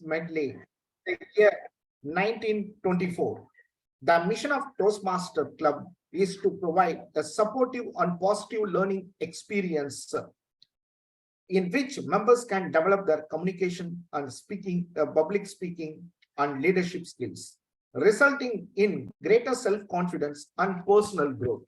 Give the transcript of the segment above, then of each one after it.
medley, the year 1924. The mission of Toastmaster Club is to provide a supportive and positive learning experience in which members can develop their communication and speaking, public speaking and leadership skills, resulting in greater self-confidence and personal growth.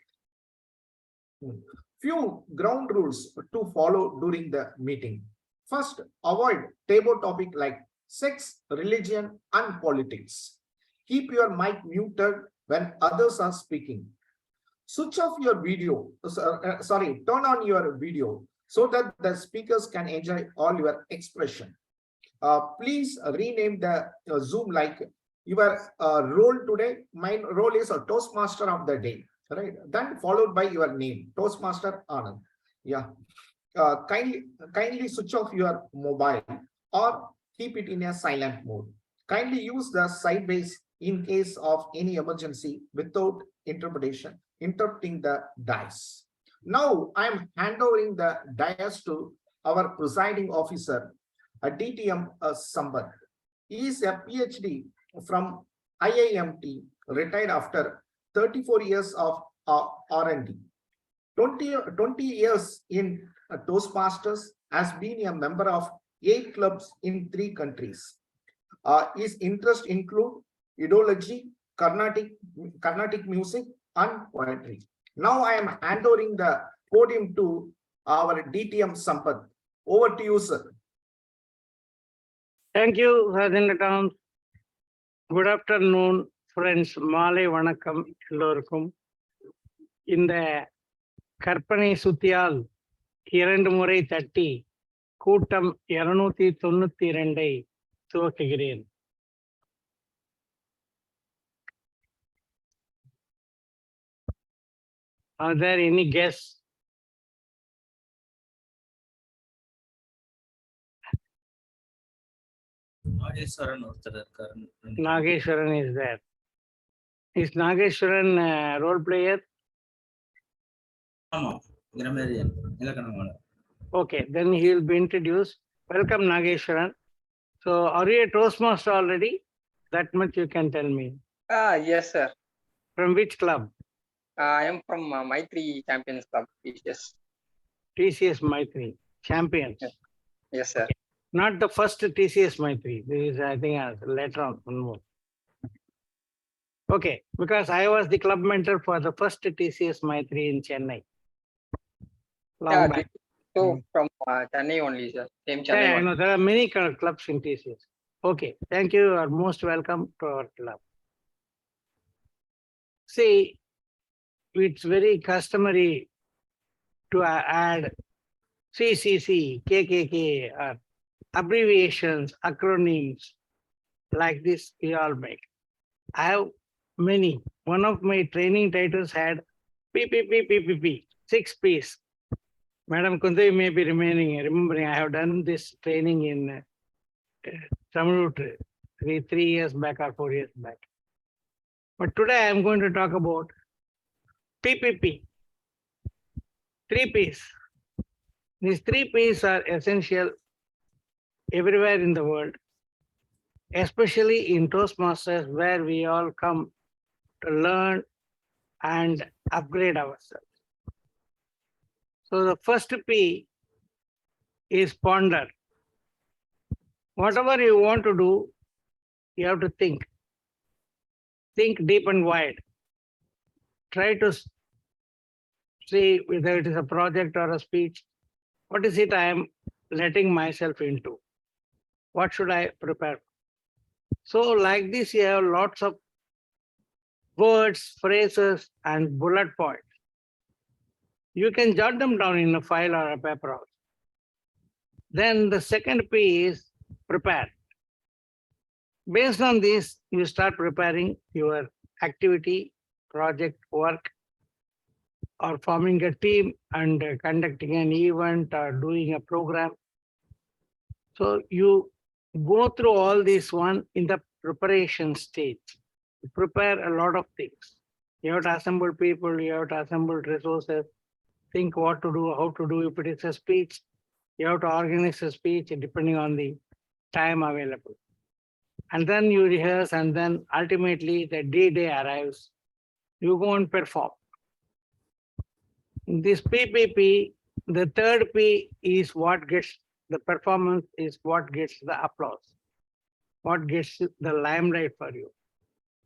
Few ground rules to follow during the meeting. First, avoid taboo topic like sex, religion, and politics. Keep your mic muted when others are speaking. Switch off your video, turn on your video so that the speakers can enjoy all your expression. Please rename the Zoom like your role today. My role is a Toastmaster of the day, right? Then followed by your name, Toastmaster Anand. Yeah. Kindly switch off your mobile or keep it in a silent mode. Kindly use the sideways in case of any emergency without interrupting the dais. Now I'm handovering the dais to our presiding officer, a DTM Sambat. He is a PhD from IIMT, retired after 34 years of R&D. 20 years in Toastmasters, has been a member of 8 clubs in 3 countries. His interests include ideology, Carnatic music, and poetry. Now I am handing the podium to our DTM Sampath. Over to you, sir. Thank you, Rajendra Tom. Good afternoon, friends. Male Vanakkam எல்லோருக்கும். இந்த கற்பனை சுத்தியால் 2 முறை தட்டி கூட்டம் 292 துவக்குகிறேன். Are there any guess? Nageshwaran is there. Is Nageshwaran a role player? Okay, then he will be introduced. Welcome, Nageshwaran. So, are you a Toastmaster already? That much you can tell me. Yes, sir. From which club? I am from Maitri Champions Club, TCS. TCS Maitri Champions. Yes, sir. Not the first TCS Maitri. This is, I think, later on. One more. Okay, because I was the club mentor for the first TCS Maitri in Chennai. Long back. So from Chennai only, sir. Same Chennai. Yeah, I know there are many clubs in TCS. Okay, thank you. You are most welcome to our club. See, it's very customary to add CCC, KKK, or abbreviations, acronyms like this we all make. I have many. One of my training titles had PPP, 6 P's. Madam Kunde may be remembering I have done this training in Tamil 3 years back or 4 years back. But today I am going to talk about PPP, 3 P's. These 3 P's are essential everywhere in the world, especially in Toastmasters, where we all come to learn and upgrade ourselves. So the first P is ponder. Whatever you want to do, you have to think. Think deep and wide. Try to see whether it is a project or a speech. What is it I am letting myself into? What should I prepare? So like this, you have lots of words, phrases, and bullet points. You can jot them down in a file or a paper also. Then the second P is prepare. Based on this, you start preparing your activity, project, work, or forming a team and conducting an event or doing a program. So you go through all this one in the preparation stage. You prepare a lot of things. You have to assemble people, you have to assemble resources, think what to do, how to do. If it is a speech, you have to organize a speech depending on the time available. and then you rehearse, and then ultimately the day arrives, you go and perform. This PPP, the third P is what gets the performance, is what gets the applause, what gets the limelight for you.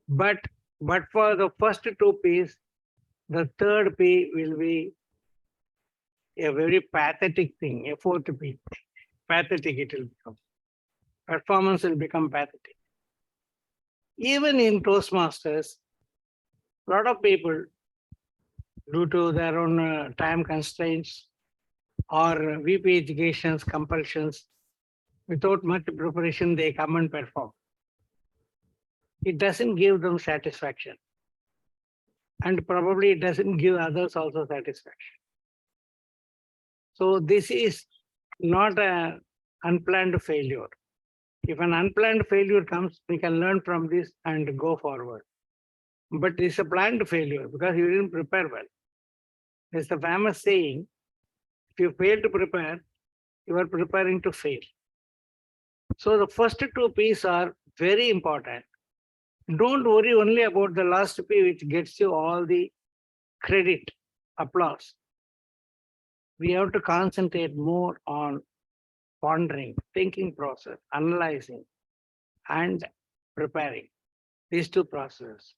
But for the first two P's, the third P will be a very pathetic thing, a fourth P. Pathetic it will become. Performance will become pathetic. Even in Toastmasters, a lot of people, due to their own time constraints or VP education's compulsions, without much preparation, they come and perform. It doesn't give them satisfaction. And probably it doesn't give others also satisfaction. So this is not an unplanned failure. If an unplanned failure comes, we can learn from this and go forward. But it's a planned failure because you didn't prepare well. There's a famous saying, if you fail to prepare, you are preparing to fail. So the first two P's are very important. Don't worry only about the last P, which gets you all the credit, applause. We have to concentrate more on pondering, thinking process, analyzing, and preparing. These two processes.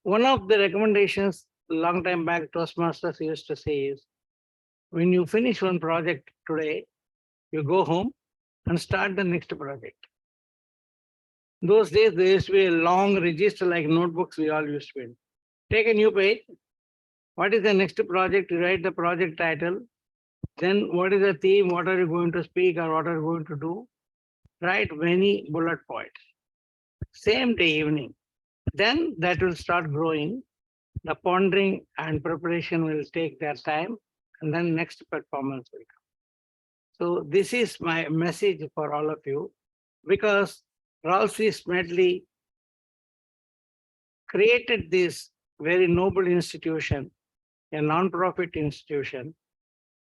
One of the recommendations long time back Toastmasters used to say is, when you finish one project today, you go home and start the next project. Those days, there used to be a long register like notebooks we all used to read. Take a new page. What is the next project? You write the project title. Then what is the theme? What are you going to speak or what are you going to do? Write many bullet points. Same day evening. Then that will start growing. The pondering and preparation will take their time, and then next performance will come. So this is my message for all of you, because Ralph C. Smedley created this very noble institution, a non-profit institution,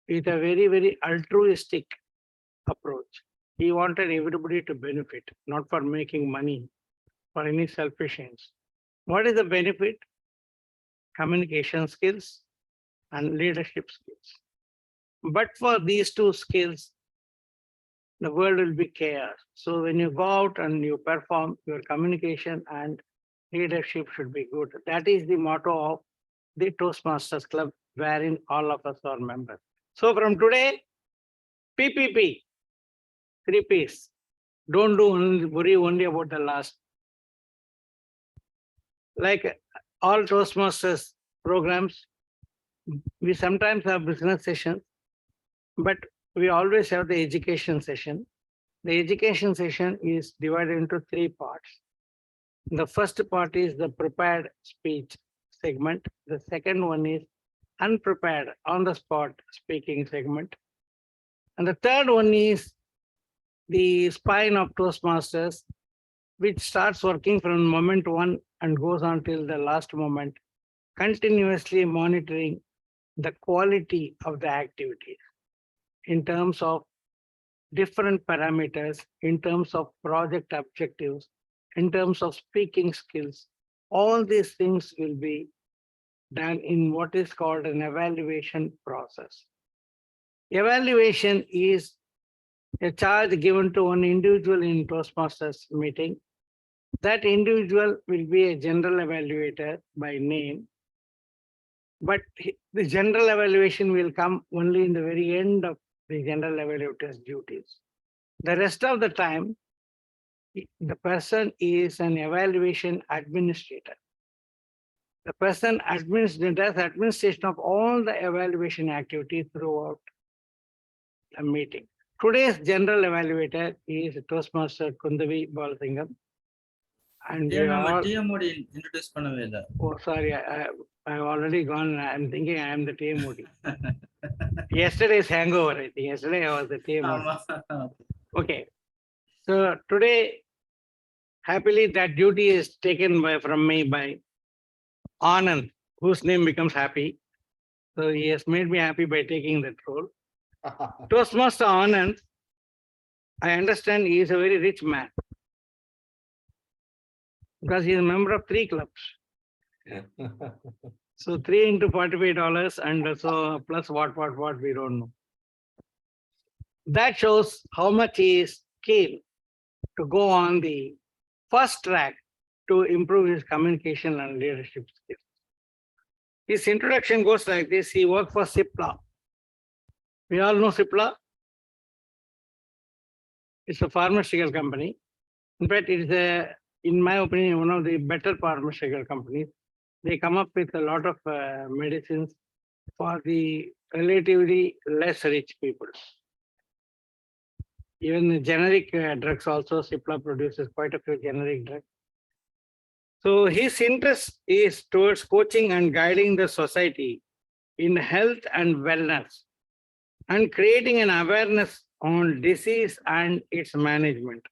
with a very, very altruistic approach. He wanted everybody to benefit, not for making money, for any selfish ends. What is the benefit? Communication skills and leadership skills. But for these two skills, the world will be chaos. So when you go out and you perform, your communication and leadership should be good. That is the motto of the Toastmasters Club, wherein all of us are members. So from today, PPP, 3 Ps. Don't worry only about the last. Like all Toastmasters programs, we sometimes have business sessions, but we always have the education session. The education session is divided into 3 parts. The first part is the prepared speech segment. The second one is unprepared, on the spot speaking segment. And the third one is the spine of Toastmasters, which starts working from moment 1 and goes on till the last moment, continuously monitoring the quality of the activities in terms of different parameters, in terms of project objectives, in terms of speaking skills. All these things will be done in what is called an evaluation process. Evaluation is a charge given to one individual in Toastmasters meeting. That individual will be a general evaluator by name, but the general evaluation will come only in the very end of the general evaluator's duties. The rest of the time, the person is an evaluation administrator. The person does administration of all the evaluation activities throughout the meeting. Today's general evaluator is Toastmaster Kundavi Balasingam. And we are TMOD introduce பண்ணவே இல்ல. Oh, sorry, I've already gone. I'm thinking I am the TMOD. Yesterday's hangover, I think. Yesterday I was the TMOD. ஆமா. Okay. So today, happily, that duty is taken from me by Anand, whose name becomes Happy. So he has made me happy by taking that role. Toastmaster Anand, I understand he is a very rich man. because he is a member of 3 clubs. So 3 into $45 and so plus what, we don't know. That shows how much he is keen to go on the first track to improve his communication and leadership skills. His introduction goes like this. He worked for Cipla. We all know Cipla. It's a pharmaceutical company. In fact, it is in my opinion, one of the better pharmaceutical companies. They come up with a lot of medicines for the relatively less rich people. Even the generic drugs also, Cipla produces quite a few generic drugs. So his interest is towards coaching and guiding the society in health and wellness and creating an awareness on disease and its management.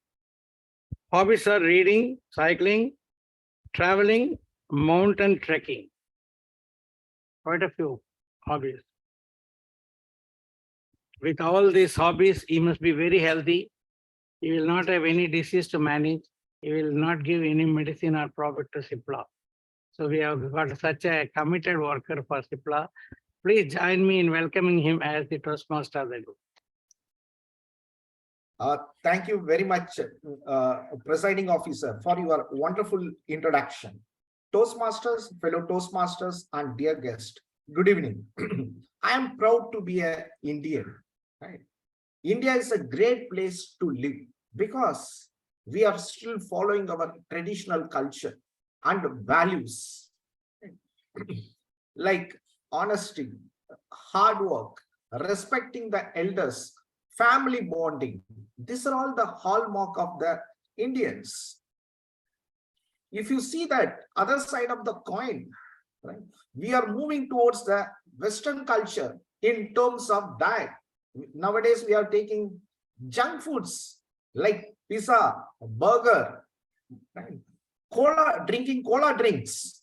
Hobbies are reading, cycling, traveling, mountain trekking. Quite a few hobbies. With all these hobbies, he must be very healthy. He will not have any disease to manage. He will not give any medicine or product to Cipla. So we have got such a committed worker for Cipla. Please join me in welcoming him as the Toastmaster of the group. Thank you very much, Presiding Officer, for your wonderful introduction. Toastmasters, fellow Toastmasters, and dear guest, good evening. I am proud to be an Indian. Right? India is a great place to live because we are still following our traditional culture and values like honesty, hard work, respecting the elders, family bonding. These are all the hallmark of the Indians. If you see that other side of the coin, right, we are moving towards the Western culture in terms of diet. Nowadays, we are taking junk foods like pizza, burger, right, drinking cola drinks,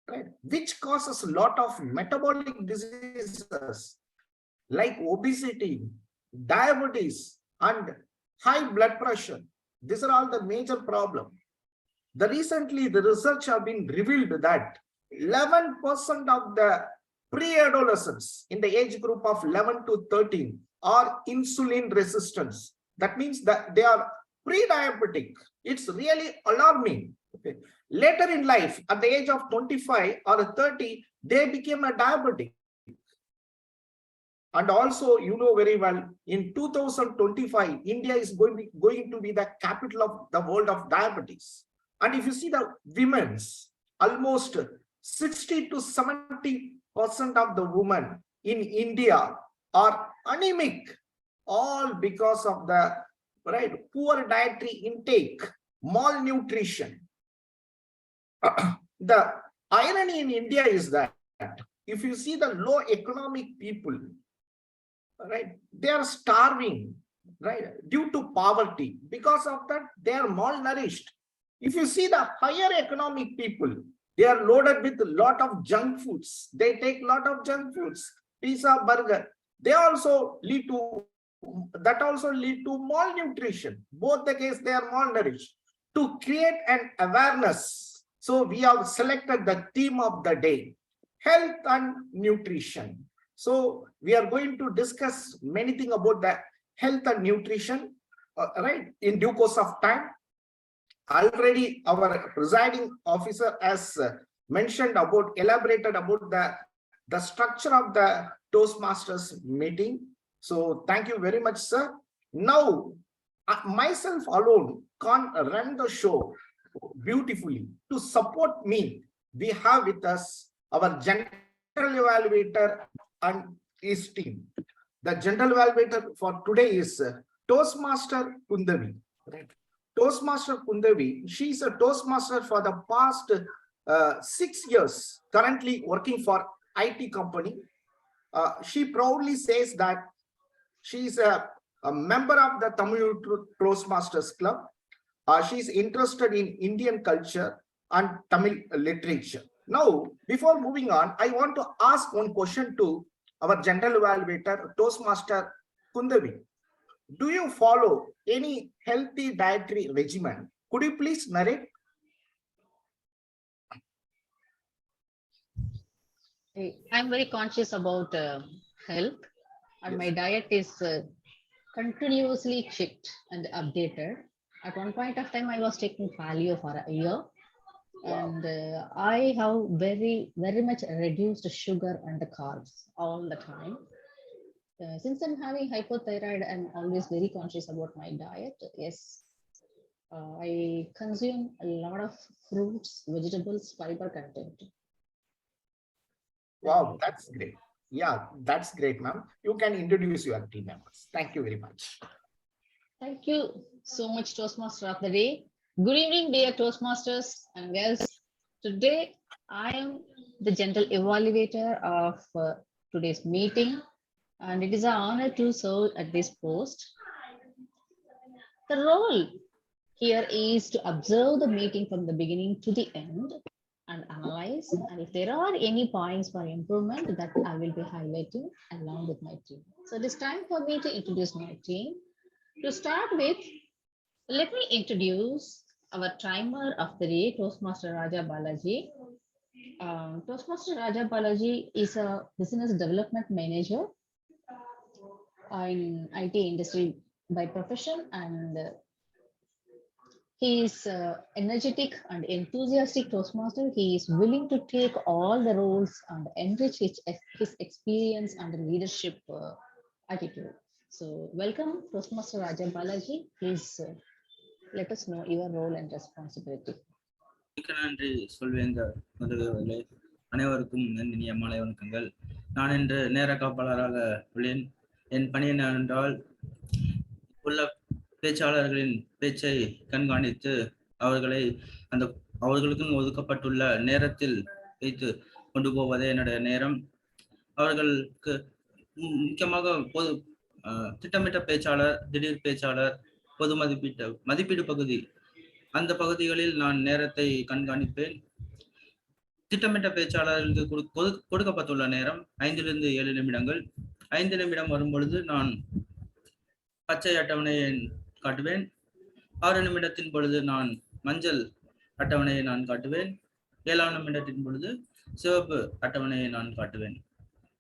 right, which causes a lot of metabolic diseases like obesity, diabetes, and high blood pressure. These are all the major problems. Recently, the research have been revealed that 11% of the pre-adolescents in the age group of 11 to 13 are insulin resistance. That means that they are pre-diabetic. It's really alarming. Okay. Later in life, at the age of 25 or 30, they became a diabetic. And also, you know very well, in 2025, India is going to be the capital of the world of diabetes. And if you see the women's, almost 60 to 70% of the women in India are anemic, all because of the poor dietary intake, malnutrition. The irony in India is that if you see the low economic people, right, they are starving, right, due to poverty. Because of that, they are malnourished. If you see the higher economic people, they are loaded with a lot of junk foods. They take a lot of junk foods, pizza, burger. They also lead to malnutrition. Both the case, they are malnourished. To create an awareness, so we have selected the theme of the day, health and nutrition. So we are going to discuss many things about the health and nutrition, right, in due course of time. Already our presiding officer has elaborated about the structure of the Toastmasters meeting. So thank you very much, sir. Now, myself alone can't run the show beautifully. To support me, we have with us our general evaluator and his team. The general evaluator for today is Toastmaster Kundavi. Right? Toastmaster Kundavi, she is a Toastmaster for the past 6 years, currently working for IT company. She proudly says that she is a member of the Tamil Toastmasters Club. She is interested in Indian culture and Tamil literature. Now, before moving on, I want to ask one question to our general evaluator, Toastmaster Kundavi. Do you follow any healthy dietary regimen? Could you please narrate? I'm very conscious about health, and my Yes. diet is continuously checked and updated. At one point of time, I was taking paleo for a year, Wow. and I have very much reduced sugar and the carbs all the time. Since I'm having hypothyroid, I'm always very conscious about my diet. Yes, I consume a lot of fruits, vegetables, fiber content. Wow, that's great. Yeah, that's great, ma'am. You can introduce your team members. Thank you very much. Thank you so much, Toastmaster of the Day. Good evening, dear Toastmasters and guests. Today, I am the general evaluator of today's meeting, and it is an honor to serve at this post. The role here is to observe the meeting from the beginning to the end and analyze. And if there are any points for improvement, that I will be highlighting along with my team. So it is time for me to introduce my team. To start with, let me introduce our timer of the day, Toastmaster Raja Balaji. Toastmaster Raja Balaji is a business development manager in IT industry by profession, and he is energetic and enthusiastic Toastmaster. He is willing to take all the roles and enrich his experience and leadership attitude. So, welcome, Toastmaster Raja Balaji. Please let us know your role and responsibility. மிக்க நன்றி சொல்வேந்தர் முதல்வர்களே. அனைவருக்கும் இனிய மாலை வணக்கங்கள். நான் இன்று நேர காப்பாளராக உள்ளேன். என் பணி என்னவென்றால் உள்ள பேச்சாளர்களின் பேச்சை கண்காணித்து அவர்களுக்கும் ஒதுக்கப்பட்டுள்ள நேரத்தில் வைத்து கொண்டு போவதே என்னுடைய நேரம். அவர்களுக்கு முக்கியமாக திட்டமிட்ட பேச்சாளர், திடீர் பேச்சாளர், பொது மதிப்பீடு பகுதி, அந்த பகுதிகளில் நான் நேரத்தை கண்காணிப்பேன். திட்டமிட்ட பேச்சாளர்களுக்கு கொடுக்கப்பட்டுள்ள நேரம் 5 to 7 நிமிடங்கள். 5 நிமிடம் வரும் பொழுது நான் பச்சை அட்டவணையை காட்டுவேன். 6 நிமிடத்தின் பொழுது நான் மஞ்சள் அட்டவணையை நான் காட்டுவேன். 7ஆம் நிமிடத்தின் பொழுது சிவப்பு அட்டவணையை நான் காட்டுவேன்.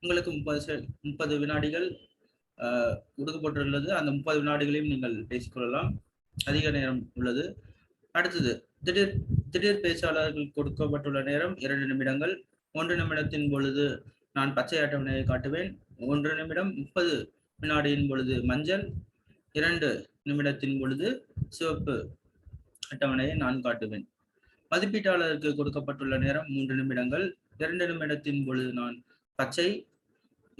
உங்களுக்கு 30 வினாடிகள் கொடுக்கப்பட்டுள்ளது. அந்த 30 வினாடிகளையும் நீங்கள் பேசிக்கொள்ளலாம். அதிக நேரம் உள்ளது. அடுத்தது திடீர் பேச்சாளர்கள் கொடுக்கப்பட்டுள்ள நேரம் 2 நிமிடங்கள். 1 நிமிடத்தின் பொழுது நான் பச்சை அட்டவணையை காட்டுவேன். 1 நிமிடம் 30 வினாடியின் பொழுது மஞ்சள், 2 நிமிடத்தின் பொழுது சிவப்பு அட்டவணையை நான் காட்டுவேன். மதிப்பீட்டாளருக்கு கொடுக்கப்பட்டுள்ள நேரம் 3 நிமிடங்கள். 2 நிமிடத்தின் பொழுது நான் பச்சை,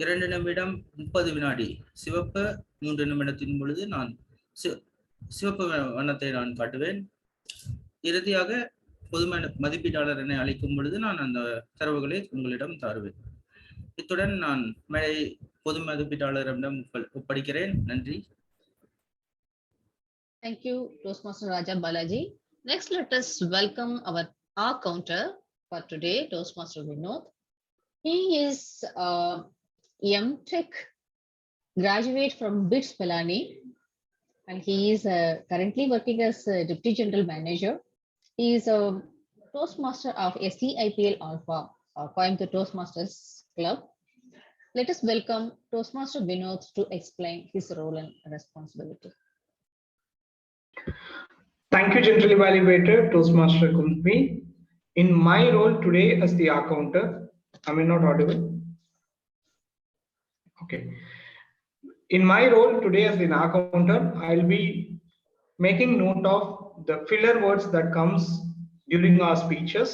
2 நிமிடம் 30 வினாடி சிவப்பு, 3 நிமிடத்தின் பொழுது நான் சிவப்பு வண்ணத்தை நான் காட்டுவேன். இறுதியாக பொது மதிப்பீட்டாளர் என்னை அழைக்கும் பொழுது நான் அந்த தரவுகளை உங்களிடம் தருவேன். இத்துடன் நான் மேடை பொது மதிப்பீட்டாளரிடம் ஒப்படைக்கிறேன். நன்றி. Thank you, Toastmaster Raja Balaji. Next, let us welcome our counter for today, Toastmaster Vinod. He is a M.Tech graduate from BITS Pilani, and he is currently working as a Deputy General Manager. He is a Toastmaster of SCIPL Alpha, Coimbatore Toastmasters Club. Let us welcome Toastmaster Vinod to explain his role and responsibility. Thank you, General Evaluator, Toastmaster Kumpi. In my role today as the accountant, am I not audible? Okay. In my role today as an accountant, I'll be making note of the filler words that comes during our speeches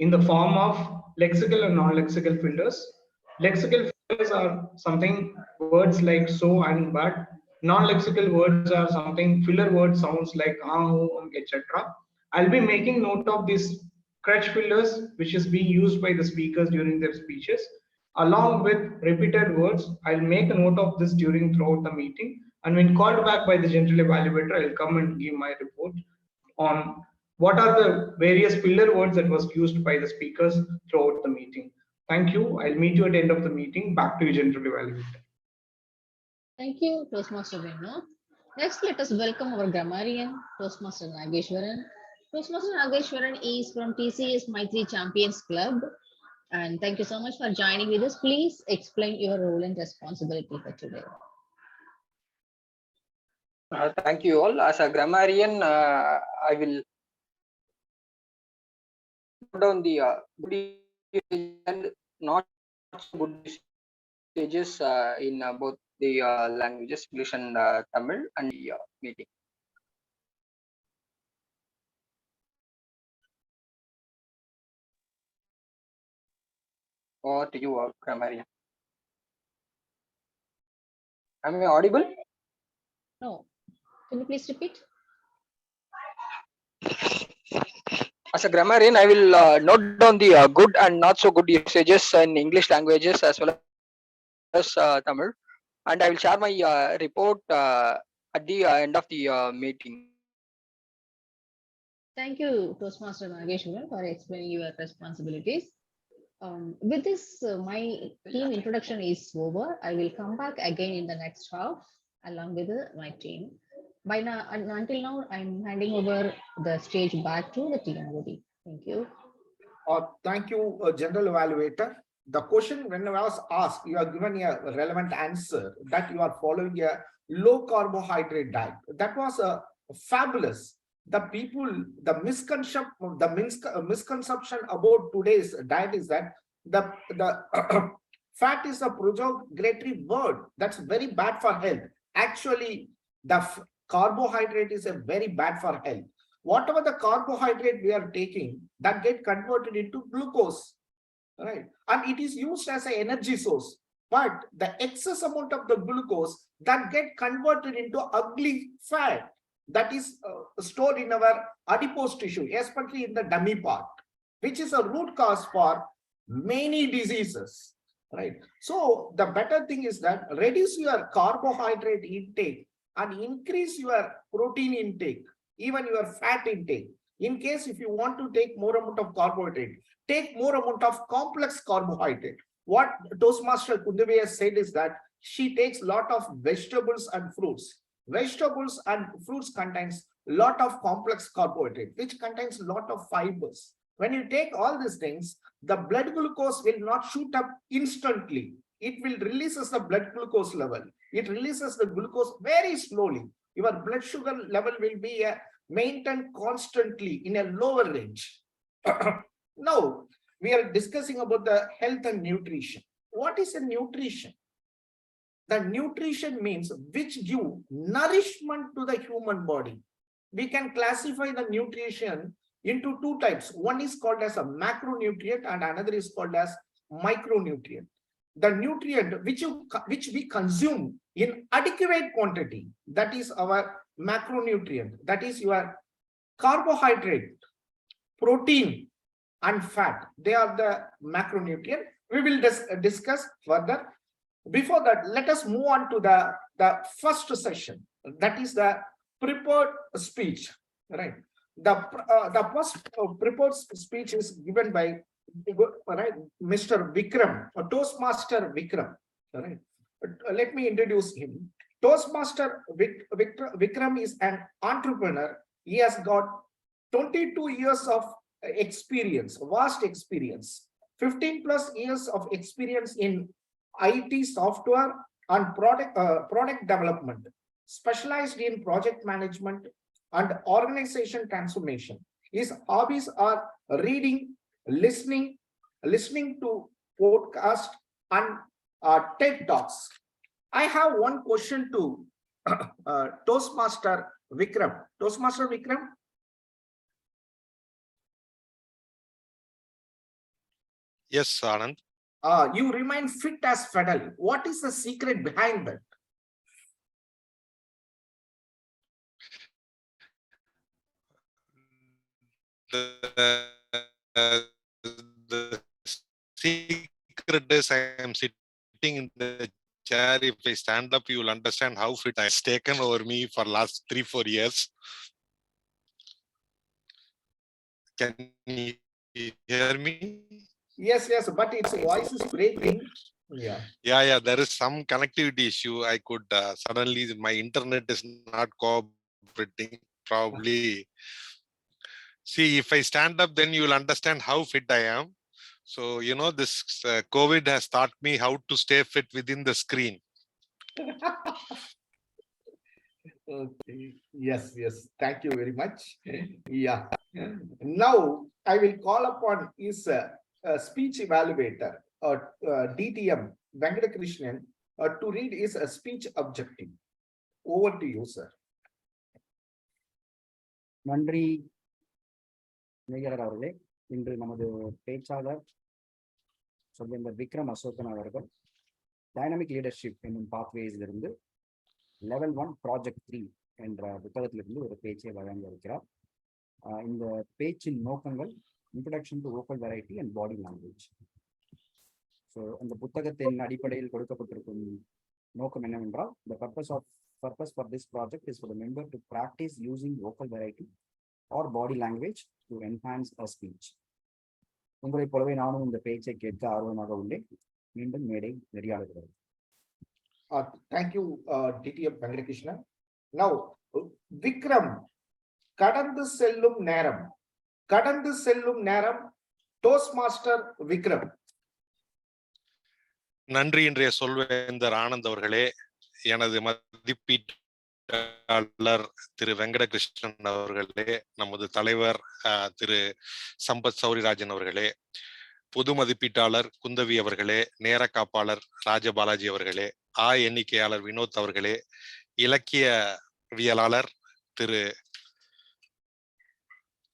in the form of lexical and non-lexical fillers. Lexical fillers are something words like so and but. Non-lexical words are something filler word sounds like etc. I'll be making note of these crutch fillers which is being used by the speakers during their speeches. Along with repeated words, I'll make a note of this throughout the meeting, and when called back by the general evaluator, I'll come and give my report on what are the various filler words that was used by the speakers throughout the meeting. Thank you. I'll meet you at the end of the meeting. Back to you, general evaluator. Thank you, Toastmaster Vinod. Next, let us welcome our grammarian, Toastmaster Nageshwaran. Toastmaster Nageshwaran is from TCS Maitri Champions Club. And thank you so much for joining with us. Please explain your role and responsibility for today. Thank you all. As a grammarian, I will put down the good and not so good usages in both the languages, English and Tamil, and the meeting. Or to you, grammarian. Am I audible? No, can you please repeat? As a grammarian, I will note down the good and not so good usages in English languages as well as Tamil, and I will share my report at the end of the meeting. Thank you, Toastmaster Nageshwaran, for explaining your responsibilities. With this, my team introduction is over. I will come back again in the next half along with my team. By now, until now, I'm handing over the stage back to the team, Ruby. Thank you. Thank you, General Evaluator. The question, when I was asked, you are given a relevant answer that you are following a low carbohydrate diet. That was fabulous. The people, the misconception about today's diet is that the fat is a pejorative word. That's very bad for health. Actually, the carbohydrate is a very bad for health. Whatever the carbohydrate we are taking, that get converted into glucose, right? And it is used as an energy source. But the excess amount of the glucose that get converted into ugly fat that is stored in our adipose tissue, especially in the dummy part, which is a root cause for many diseases, right? So the better thing is that reduce your carbohydrate intake and increase your protein intake, even your fat intake. In case if you want to take more amount of carbohydrate, take more amount of complex carbohydrate. What Toastmaster Kundavi has said is that she takes lot of vegetables and fruits. Vegetables and fruits contains lot of complex carbohydrate, which contains lot of fibers. When you take all these things, the blood glucose will not shoot up instantly. It will releases the blood glucose level. It releases the glucose very slowly. Your blood sugar level will be maintained constantly in a lower range. Now, we are discussing about the health and nutrition. What is a nutrition? The nutrition means which give nourishment to the human body. We can classify the nutrition into two types. One is called as a macronutrient and another is called as micronutrient. The nutrient which we consume in adequate quantity, that is our macronutrient, that is your carbohydrate, protein and fat. They are the macronutrient. We will discuss further. Before that, let us move on to the first session, that is the prepared speech, right? The first prepared speech is given by Mr. Vikram, Toastmaster Vikram, right? Let me introduce him. Toastmaster Vikram is an entrepreneur. He has got 22 years of experience, vast experience, 15 plus years of experience in IT software and product development, specialized in project management and organization transformation. His hobbies are reading, listening to podcast and TED Talks. I have one question to Toastmaster Vikram. Toastmaster Vikram. Yes, Anand. You remain fit as fiddle. What is the secret behind that? The secret is I am sitting in the chair. If I stand up, you will understand how fit I has taken over me for last 3-4 years. Can you hear me? Yes, but its voice is breaking. Yeah, there is some connectivity issue. I could suddenly, my internet is not cooperating. Probably. See, if I stand up, then you will understand how fit I am. So, this COVID has taught me how to stay fit within the screen. Okay. Yes, yes. Thank you very much. Yeah. Now I will call upon is speech evaluator or DTM Venkatakrishnan to read his speech objective. Over to you, sir. நன்றி mayor அவர்களே. இன்று நமது பேச்சாளர் சொல்லியிருந்த விக்ரம் அசோகன் அவர்கள் dynamic leadership என்னும் பாத்வேஸிலிருந்து level 1 project 3 என்ற புத்தகத்திலிருந்து ஒரு பேச்சை வழங்க இருக்கிறார். இந்த பேச்சின் நோக்கங்கள் introduction to vocal variety and body language. So அந்த புத்தகத்தின் அடிப்படையில் கொடுக்கப்பட்டிருக்கும் நோக்கம் என்னவென்றால், the purpose for this project is for the member to practice using vocal variety or body language to enhance a speech. உங்களைப் போலவே நானும் இந்த பேச்சை கேட்க ஆர்வமாக உள்ளேன். மீண்டும் மேடை நெறியாளுகிறது. Thank you, DTM Venkatakrishnan. Now, Vikram, கடந்து செல்லும் நேரம் டோஸ்ட்மாஸ்டர் விக்ரம். நன்றி. இன்றைய சொல்வேந்தர் ஆனந்த் அவர்களே, எனது மதிப்பீட்டாளர் திரு வெங்கடகிருஷ்ணன் அவர்களே, நமது தலைவர் திரு சம்பத் சௌரிராஜன் அவர்களே, பொது மதிப்பீட்டாளர் குந்தவி அவர்களே, நேர காப்பாளர் ராஜபாலாஜி அவர்களே, எண்ணிக்கையாளர் வினோத் அவர்களே, இலக்கியவியலாளர் திரு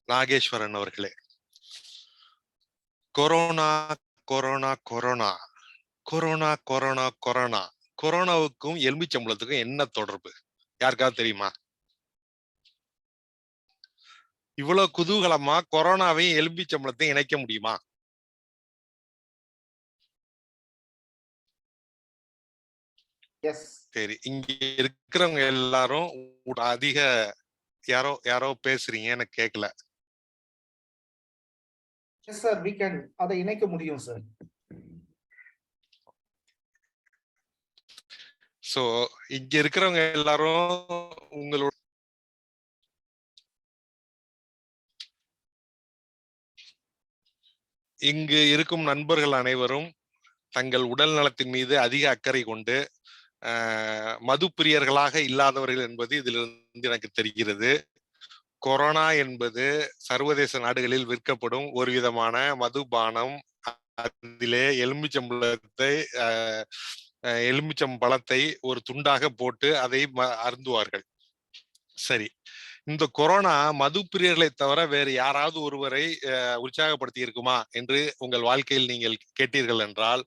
நாகேஸ்வரன் அவர்களே. Corona corona corona corona corona corona கொரோனாவுக்கும் எலுமிச்சம்பழத்துக்கும் என்ன தொடர்பு யாருக்காவது தெரியுமா? இவ்வளவு குதூகலமா கொரோனாவையும் எலுமிச்சம்பழத்தையும் இணைக்க முடியுமா? சரி, இங்க இருக்கிறவங்க எல்லாரும் அதிக யாரோ பேசுறீங்க, எனக்கு கேட்கல. சார், we can அதை இணைக்க முடியும் சார். சோ இங்க இருக்கிறவங்க எல்லாரும் உங்களோட இங்கு இருக்கும் நண்பர்கள் அனைவரும் தங்கள் உடல் நலத்தின் மீது அதிக அக்கறை கொண்டு மது பிரியர்களாக இல்லாதவர்கள் என்பது இதிலிருந்து எனக்கு தெரிகிறது. கொரோனா என்பது சர்வதேச நாடுகளில் விற்கப்படும் ஒரு விதமான மதுபானம். அதிலே எலுமிச்சம்பழத்தை ஒரு துண்டாக போட்டு அதை அருந்துவார்கள். சரி, இந்த கொரோனா மது பிரியர்களை தவிர வேறு யாராவது ஒருவரை உற்சாகப்படுத்தி இருக்குமா என்று உங்கள் வாழ்க்கையில் நீங்கள் கேட்டீர்கள் என்றால்,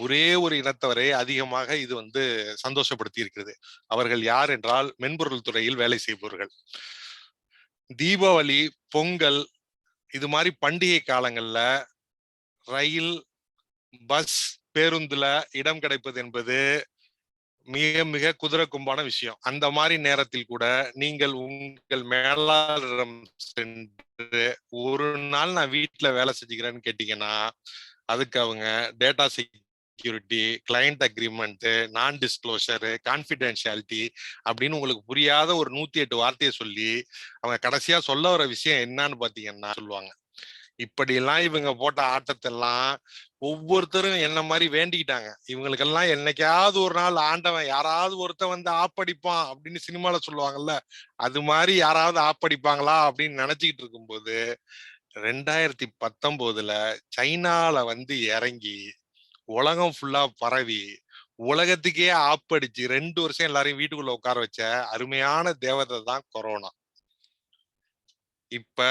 ஒரே ஒரு இனத்தவரை அதிகமாக இது சந்தோஷப்படுத்தி இருக்கிறது. அவர்கள் யார் என்றால், மென்பொருள் துறையில் வேலை செய்பவர்கள். தீபாவளி, பொங்கல் இது மாதிரி பண்டிகை காலங்கள்ல ரயில், பஸ், பேருந்துல இடம் கிடைப்பது என்பது மிக மிக குதிரை கும்பான விஷயம். அந்த மாதிரி நேரத்தில் கூட நீங்கள் உங்கள் மேலாளரிடம் சென்று ஒரு நாள் நான் வீட்டுல வேலை செஞ்சுக்கிறேன்னு கேட்டீங்கன்னா, அதுக்கு அவங்க டேட்டா செக்யூரிட்டி, கிளையண்ட் அக்ரிமெண்ட், நான் டிஸ்க்ளோஷர், கான்பிடென்ஷியாலிட்டி அப்படின்னு உங்களுக்கு புரியாத ஒரு 108 வார்த்தையை சொல்லி அவங்க கடைசியா சொல்ல வர விஷயம் என்னன்னு பாத்தீங்கன்னா சொல்லுவாங்க, இப்படியெல்லாம் இவங்க போட்ட ஆட்டத்தெல்லாம் ஒவ்வொருத்தரும் என்ன மாதிரி வேண்டிக்கிட்டாங்க. இவங்களுக்கெல்லாம் என்னைக்காவது ஒரு நாள் ஆண்டவன் யாராவது ஒருத்தன் ஆப்படிப்பான் அப்படின்னு சினிமால சொல்லுவாங்கல்ல, அது மாதிரி யாராவது ஆப்படிப்பாங்களா அப்படின்னு நினைச்சுக்கிட்டு இருக்கும்போது 2019 சைனால இறங்கி உலகம் ஃபுல்லா பரவி உலகத்துக்கே ஆப்படிச்சு 2 வருஷம் எல்லாரையும் வீட்டுக்குள்ள உட்கார வச்ச அருமையான தேவதை தான் கொரோனா. இப்ப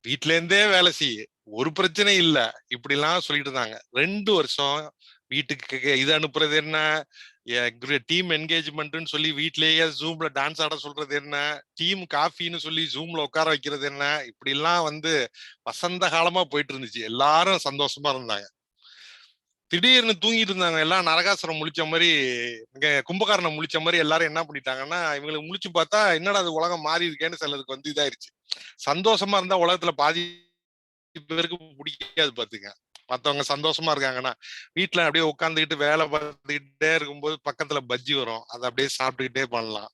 வீட்டுல இருந்தே வேலை செய்ய ஒரு பிரச்சனை இல்ல இப்படி எல்லாம் சொல்லிட்டு இருந்தாங்க. 2 வருஷம் வீட்டுக்கு இது அனுப்புறது என்ன, டீம் என்கேஜ்மெண்ட்னு சொல்லி வீட்லயே ஜூம்ல டான்ஸ் ஆட சொல்றது என்ன, டீம் காஃபின்னு சொல்லி ஜூம்ல உட்கார வைக்கிறது என்ன, இப்படி எல்லாம் வசந்த காலமா போயிட்டு இருந்துச்சு. எல்லாரும் சந்தோஷமா இருந்தாங்க. திடீர்னு தூங்கிட்டு இருந்தாங்க எல்லாம், நரகாசுரம் முழிச்ச மாதிரி, கும்பகாரணம் முழிச்ச மாதிரி எல்லாரும் என்ன பண்ணிட்டாங்கன்னா, இவங்களுக்கு முழிச்சு பார்த்தா என்னடா அது உலகம் மாறி இருக்கேன்னு சிலருக்கு இதாயிருச்சு. சந்தோஷமா இருந்தா உலகத்துல பாதி பேருக்கு பிடிக்காது பாத்துங்க. மத்தவங்க சந்தோஷமா இருக்காங்கன்னா. வீட்டுல அப்படியே உட்காந்துக்கிட்டு வேலை பார்த்துக்கிட்டே இருக்கும்போது பக்கத்துல பஜ்ஜி வரும், அதை அப்படியே சாப்பிட்டுக்கிட்டே பண்ணலாம்.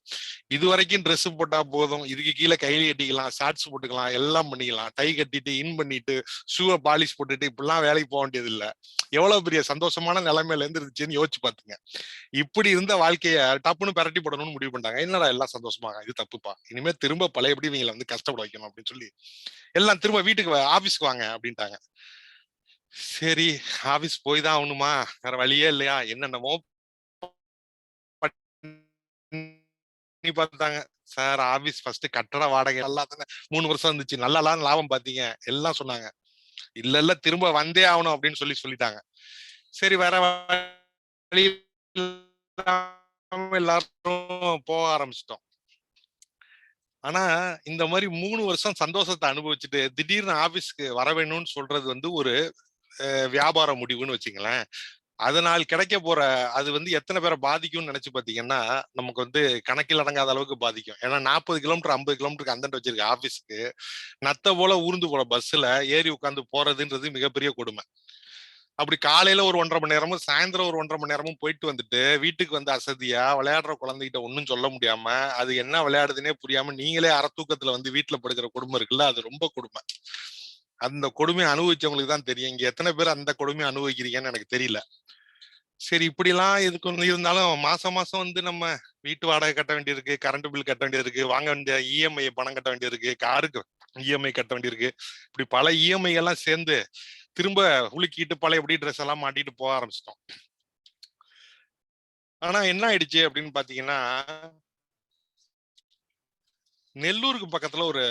இது வரைக்கும் ட்ரெஸ் போட்டா போதும், இதுக்கு கீழே கைலி கட்டிக்கலாம், ஷார்ட்ஸ் போட்டுக்கலாம், எல்லாம் பண்ணிக்கலாம். டை கட்டிட்டு இன் பண்ணிட்டு ஷூவை பாலிஷ் போட்டுட்டு இப்படிலாம் வேலைக்கு போக வேண்டியது இல்லை. எவ்வளவு பெரிய சந்தோஷமான நிலைமையில இருந்து இருந்துச்சுன்னு யோசிச்சு பாத்துங்க. இப்படி இருந்த வாழ்க்கைய டப்புன்னு பரட்டி போடணும்னு முடிவு பண்ணிட்டாங்க. என்னடா எல்லாம் சந்தோஷமா, இது தப்புப்பா, இனிமே திரும்ப பழையபடி இவங்களை வந்து கஷ்டப்பட வைக்கணும் அப்படின்னு சொல்லி எல்லாம் திரும்ப வீட்டுக்கு ஆபீஸ்க்கு வாங்க அப்படின்ட்டாங்க. சரி, ஆபீஸ் போய் தான் ஆகணுமா, வேற வழியே இல்லையா, என்னென்னமோ பண்ணி பார்த்தாங்க. சார் ஆபீஸ் ஃபர்ஸ்ட் கட்டட வாடகை நல்லா தானே 3 வருஷம் இருந்துச்சு, நல்லா லாபம் பாத்தீங்க, எல்லாம் சொன்னாங்க. இல்ல திரும்ப வந்தே ஆகணும் அப்படின்னு சொல்லிட்டாங்க. சரி, வேற வழி எல்லாரும் போக ஆரம்பிச்சிட்டோம். ஆனா இந்த மாதிரி 3 வருஷம் சந்தோஷத்தை அனுபவிச்சுட்டு திடீர்னு ஆபீஸ்க்கு வர வேணும்னு சொல்றது வந்து ஒரு வியாபார முடிவுன்னு வச்சுங்களேன். அதனால் கிடைக்க போற அது வந்து எத்தனை பேரை பாதிக்கும்னு நினைச்சு பாத்தீங்கன்னா, நமக்கு வந்து கணக்கில் அடங்காத அளவுக்கு பாதிக்கும். ஏன்னா 40 கிலோமீட்டர் 50 கிலோமீட்டருக்கு அந்தண்ட வச்சிருக்க ஆபீஸ்க்கு நத்த போல ஊர்ந்து போற பஸ்ல ஏறி உட்காந்து போறதுன்றது மிகப்பெரிய கொடுமை. அப்படி காலையில ஒரு 1.5 மணி நேரமும் சாயந்தரம் ஒரு 1.5 மணி நேரமும் போயிட்டு வந்துட்டு வீட்டுக்கு வந்து அசதியா விளையாடுற குழந்தைகிட்ட ஒன்னும் சொல்ல முடியாம, அது என்ன விளையாடுதுன்னே புரியாம நீங்களே அறத்தூக்கத்துல வந்து வீட்டுல படுக்கிற கொடுமை இருக்குல்ல, அது ரொம்ப கொடுமை. அந்த கொடுமையை அனுபவிச்சவங்களுக்கு தான் தெரியும். இங்க எத்தனை பேர் அந்த கொடுமையை அனுபவிக்கிறீங்கன்னு எனக்கு தெரியல. சரி, இப்படி எல்லாம் இதுக்கு இருந்தாலும் மாசம் வந்து நம்ம வீட்டு வாடகை கட்ட வேண்டியிருக்கு, கரண்ட் பில் கட்ட வேண்டியிருக்கு, வாங்க வேண்டிய இஎம்ஐ பணம் கட்ட வேண்டியிருக்கு, காருக்கு இஎம்ஐ கட்ட வேண்டியிருக்கு. இப்படி பல இஎம்ஐ எல்லாம் சேர்ந்து திரும்ப உலுக்கிட்டு பழையபடி ட்ரெஸ் எல்லாம் மாட்டிட்டு போக ஆரம்பிச்சிட்டோம். ஆனா என்ன ஆயிடுச்சு அப்படின்னு பாத்தீங்கன்னா, நெல்லூருக்கு பக்கத்துல ஒரு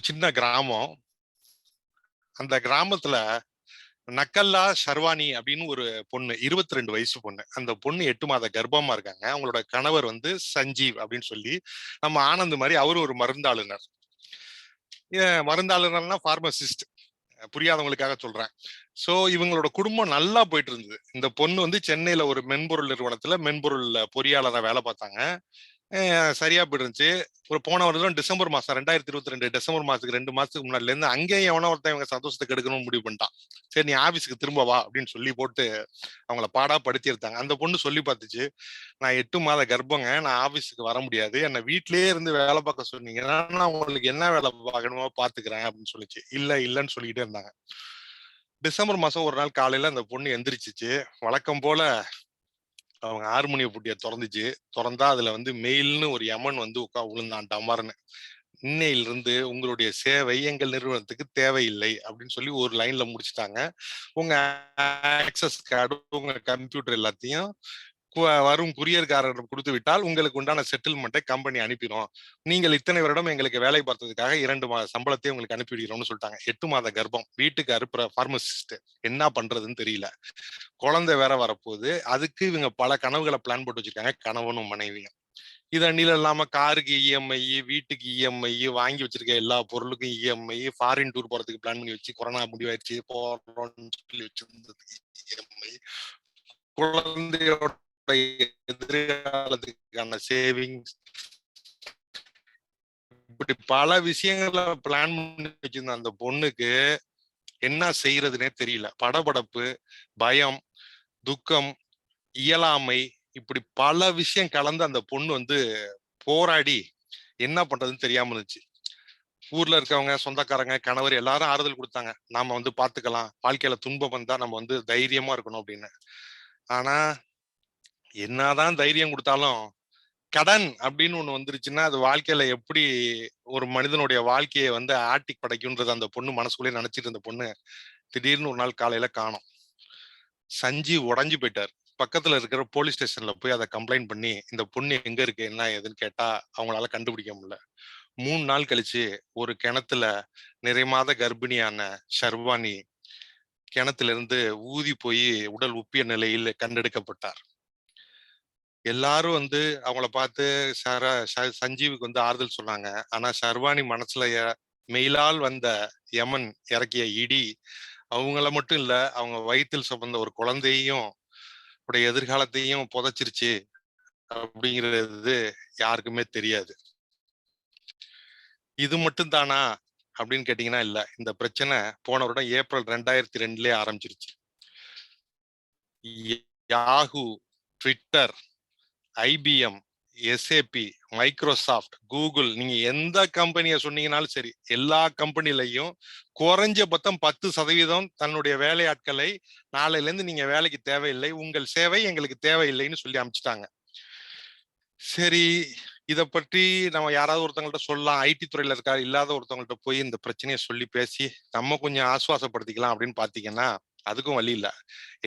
சின்ன கிராமம். அந்த கிராமத்துல நக்கல்லா ஷர்வானி அப்படின்னு ஒரு பொண்ணு, 22 வயசு பொண்ணு. அந்த பொண்ணு 8 மாத கர்ப்பமா இருக்காங்க. அவங்களோட கணவர் வந்து சஞ்சீவ் அப்படின்னு சொல்லி, நம்ம ஆனந்த் மாதிரி அவரு ஒரு மருந்தாளுநர். மருந்தாளுநர்னா பார்மசிஸ்ட், புரியாதவங்களுக்காக சொல்றேன். சோ இவங்களோட குடும்பம் நல்லா போயிட்டு இருந்தது. இந்த பொண்ணு வந்து சென்னையில ஒரு மென்பொருள் நிறுவனத்துல மென்பொருள் பொறியாளராக வேலை பார்த்தாங்க. சரியா போயிருந்துச்சு. ஒரு போன வருடம் டிசம்பர் மாசம் 2022 டிசம்பர் மாசத்துக்கு 2 மாசத்துக்கு முன்னாடில இருந்து அங்கேயும் எவனோ ஒருத்தன் இவங்க சந்தோஷத்தை கெடுக்கணும்னு முடிவு பண்ணிட்டான். சரி, நீ ஆபீஸ்க்கு திரும்ப வா அப்படின்னு சொல்லி போட்டு அவங்கள பாடா படுத்தி எடுத்தாங்க. அந்த பொண்ணு சொல்லி பார்த்துச்சு, நான் 8 மாத கர்ப்பங்க, நான் ஆபீஸுக்கு வர முடியாது, என்னை வீட்லயே இருந்து வேலை பார்க்க சொன்னீங்கன்னா நான் உங்களுக்கு என்ன வேலை பார்க்கணுமோ பாத்துக்கிறேன் அப்படின்னு சொல்லிச்சு. இல்லன்னு சொல்லிக்கிட்டே இருந்தாங்க. டிசம்பர் மாசம் ஒரு நாள் காலையில அந்த பொண்ணு எந்திரிச்சிச்சு. வழக்கம் போல அவங்க ஹார்மோனிய புட்டிய திறந்துச்சு. திறந்தா அதுல வந்து மெயில்னு ஒரு யமன் வந்து விழுந்தான் டமார்னு. இன்னையிலிருந்து உங்களுடைய சேவை எங்கள் நிறுவனத்துக்கு தேவையில்லை அப்படின்னு சொல்லி ஒரு லைன்ல முடிச்சுட்டாங்க. உங்க ஆக்சஸ் கார்டு, உங்க கம்ப்யூட்டர் எல்லாத்தையும் வரும் குரியர்காரரிடம் கொடுத்து விட்டால் உங்களுக்கு உண்டான செட்டில்மெண்ட்டை கம்பெனி அனுப்பிடும். நீங்கள் இத்தனை வருடம் எங்களுக்கு வேலை பார்த்ததுக்காக 2 மாத சம்பளத்தை உங்களுக்கு அனுப்பிவிடுகிறோம்னு சொல்லிட்டாங்க. 8 மாத கர்ப்பம், வீட்டுக்கு அனுப்புற பார்மசிஸ்ட் என்ன பண்றதுன்னு தெரியல. குழந்தை வேற வரப்போகுது. அதுக்கு இவங்க பல கனவுகளை பிளான் போட்டு வச்சிருக்காங்க, கணவனும் மனைவியும். இது அண்ணில இல்லாம காருக்கு இஎம்ஐ, வீட்டுக்கு இஎம்ஐ, வாங்கி வச்சிருக்க எல்லா பொருளுக்கும் இஎம்ஐ, ஃபாரின் டூர் போறதுக்கு பிளான் பண்ணி வச்சு கொரோனா முடிவாயிடுச்சு போறோம்னு சொல்லி வச்சிருந்தது இஎம்ஐ, குழந்தையோட எதிர்காலத்துக்கான சேவிங்ஸ், இப்படி பல விஷயங்களை பிளான் பண்ணி வச்சிருந்த அந்த பொண்ணுக்கு என்ன செய்யறதுன்னே தெரியல. படபடப்பு, பயம், துக்கம், இயலாமை, இப்படி பல விஷயம் கலந்து அந்த பொண்ணு வந்து போராடி என்ன பண்றதுன்னு தெரியாம இருந்துச்சு. ஊர்ல இருக்கவங்க, சொந்தக்காரங்க, கணவர் எல்லாரும் ஆறுதல் கொடுத்தாங்க, நாம வந்து பாத்துக்கலாம், வாழ்க்கையில துன்பம் வந்தா நம்ம வந்து தைரியமா இருக்கணும் அப்படின்னு. ஆனா என்னதான் தைரியம் கொடுத்தாலும் கடன் அப்படின்னு ஒண்ணு வந்துருச்சுன்னா அது வாழ்க்கையில எப்படி ஒரு மனிதனுடைய வாழ்க்கையை வந்து ஆட்டி படைக்கும்ன்றது அந்த பொண்ணு மனசுக்குள்ளே நினைச்சிட்டு இருந்த பொண்ணு திடீர்னு ஒரு நாள் காலையில காணோம். சஞ்சீவ் உடஞ்சு போயிட்டார். பக்கத்துல இருக்கிற போலீஸ் ஸ்டேஷன்ல போய் அதை கம்ப்ளைண்ட் பண்ணி இந்த பொண்ணு எங்க இருக்கு என்ன ஏதுன்னு கேட்டா அவங்களால கண்டுபிடிக்க முடியல. 3 நாள் கழிச்சு ஒரு கிணத்துல நிறைமாத கர்ப்பிணியான ஷர்வானி கிணத்துல இருந்து ஊதி போய் உடல் உப்பிய நிலையில் கண்டெடுக்கப்பட்டார். எல்லாரும் வந்து அவங்கள பார்த்து சஞ்சீவுக்கு வந்து ஆறுதல் சொன்னாங்க. ஆனா ஷர்வானி மனசுல மெயிலால் வந்த யமன் இறக்கிய இடி அவங்கள மட்டும் இல்ல, அவங்க வயிற்றில் சுமந்த ஒரு குழந்தையையும் உடைய எதிர்காலத்தையும் புதைச்சிருச்சு அப்படிங்கிறது யாருக்குமே தெரியாது. இது மட்டும் தானா அப்படின்னு கேட்டீங்கன்னா இல்ல. இந்த பிரச்சனை போன வருடம் ஏப்ரல் 2002 ஆரம்பிச்சிருச்சு. Yahoo, Twitter, IBM, SAP, Microsoft, Google, நீங்க எந்த கம்பெனியை சொன்னீங்கன்னாலும் சரி, எல்லா கம்பெனிலையும் குறைஞ்சபட்சம் 10% தன்னுடைய வேலையாட்களை நாளையில இருந்து நீங்க வேலைக்கு தேவையில்லை, உங்கள் சேவை எங்களுக்கு தேவையில்லைன்னு சொல்லி அனுப்பிச்சிட்டாங்க. சரி, இத பற்றி நம்ம யாராவது ஒருத்தவங்கள்ட்ட சொல்லலாம், ஐடி துறையில இருக்கா இல்லாத ஒருத்தவங்கள்ட்ட போய் இந்த பிரச்சனையை சொல்லி பேசி நம்ம கொஞ்சம் ஆசுவாசப்படுத்திக்கலாம் அப்படின்னு பாத்தீங்கன்னா அதுக்கும் வழி இல்ல.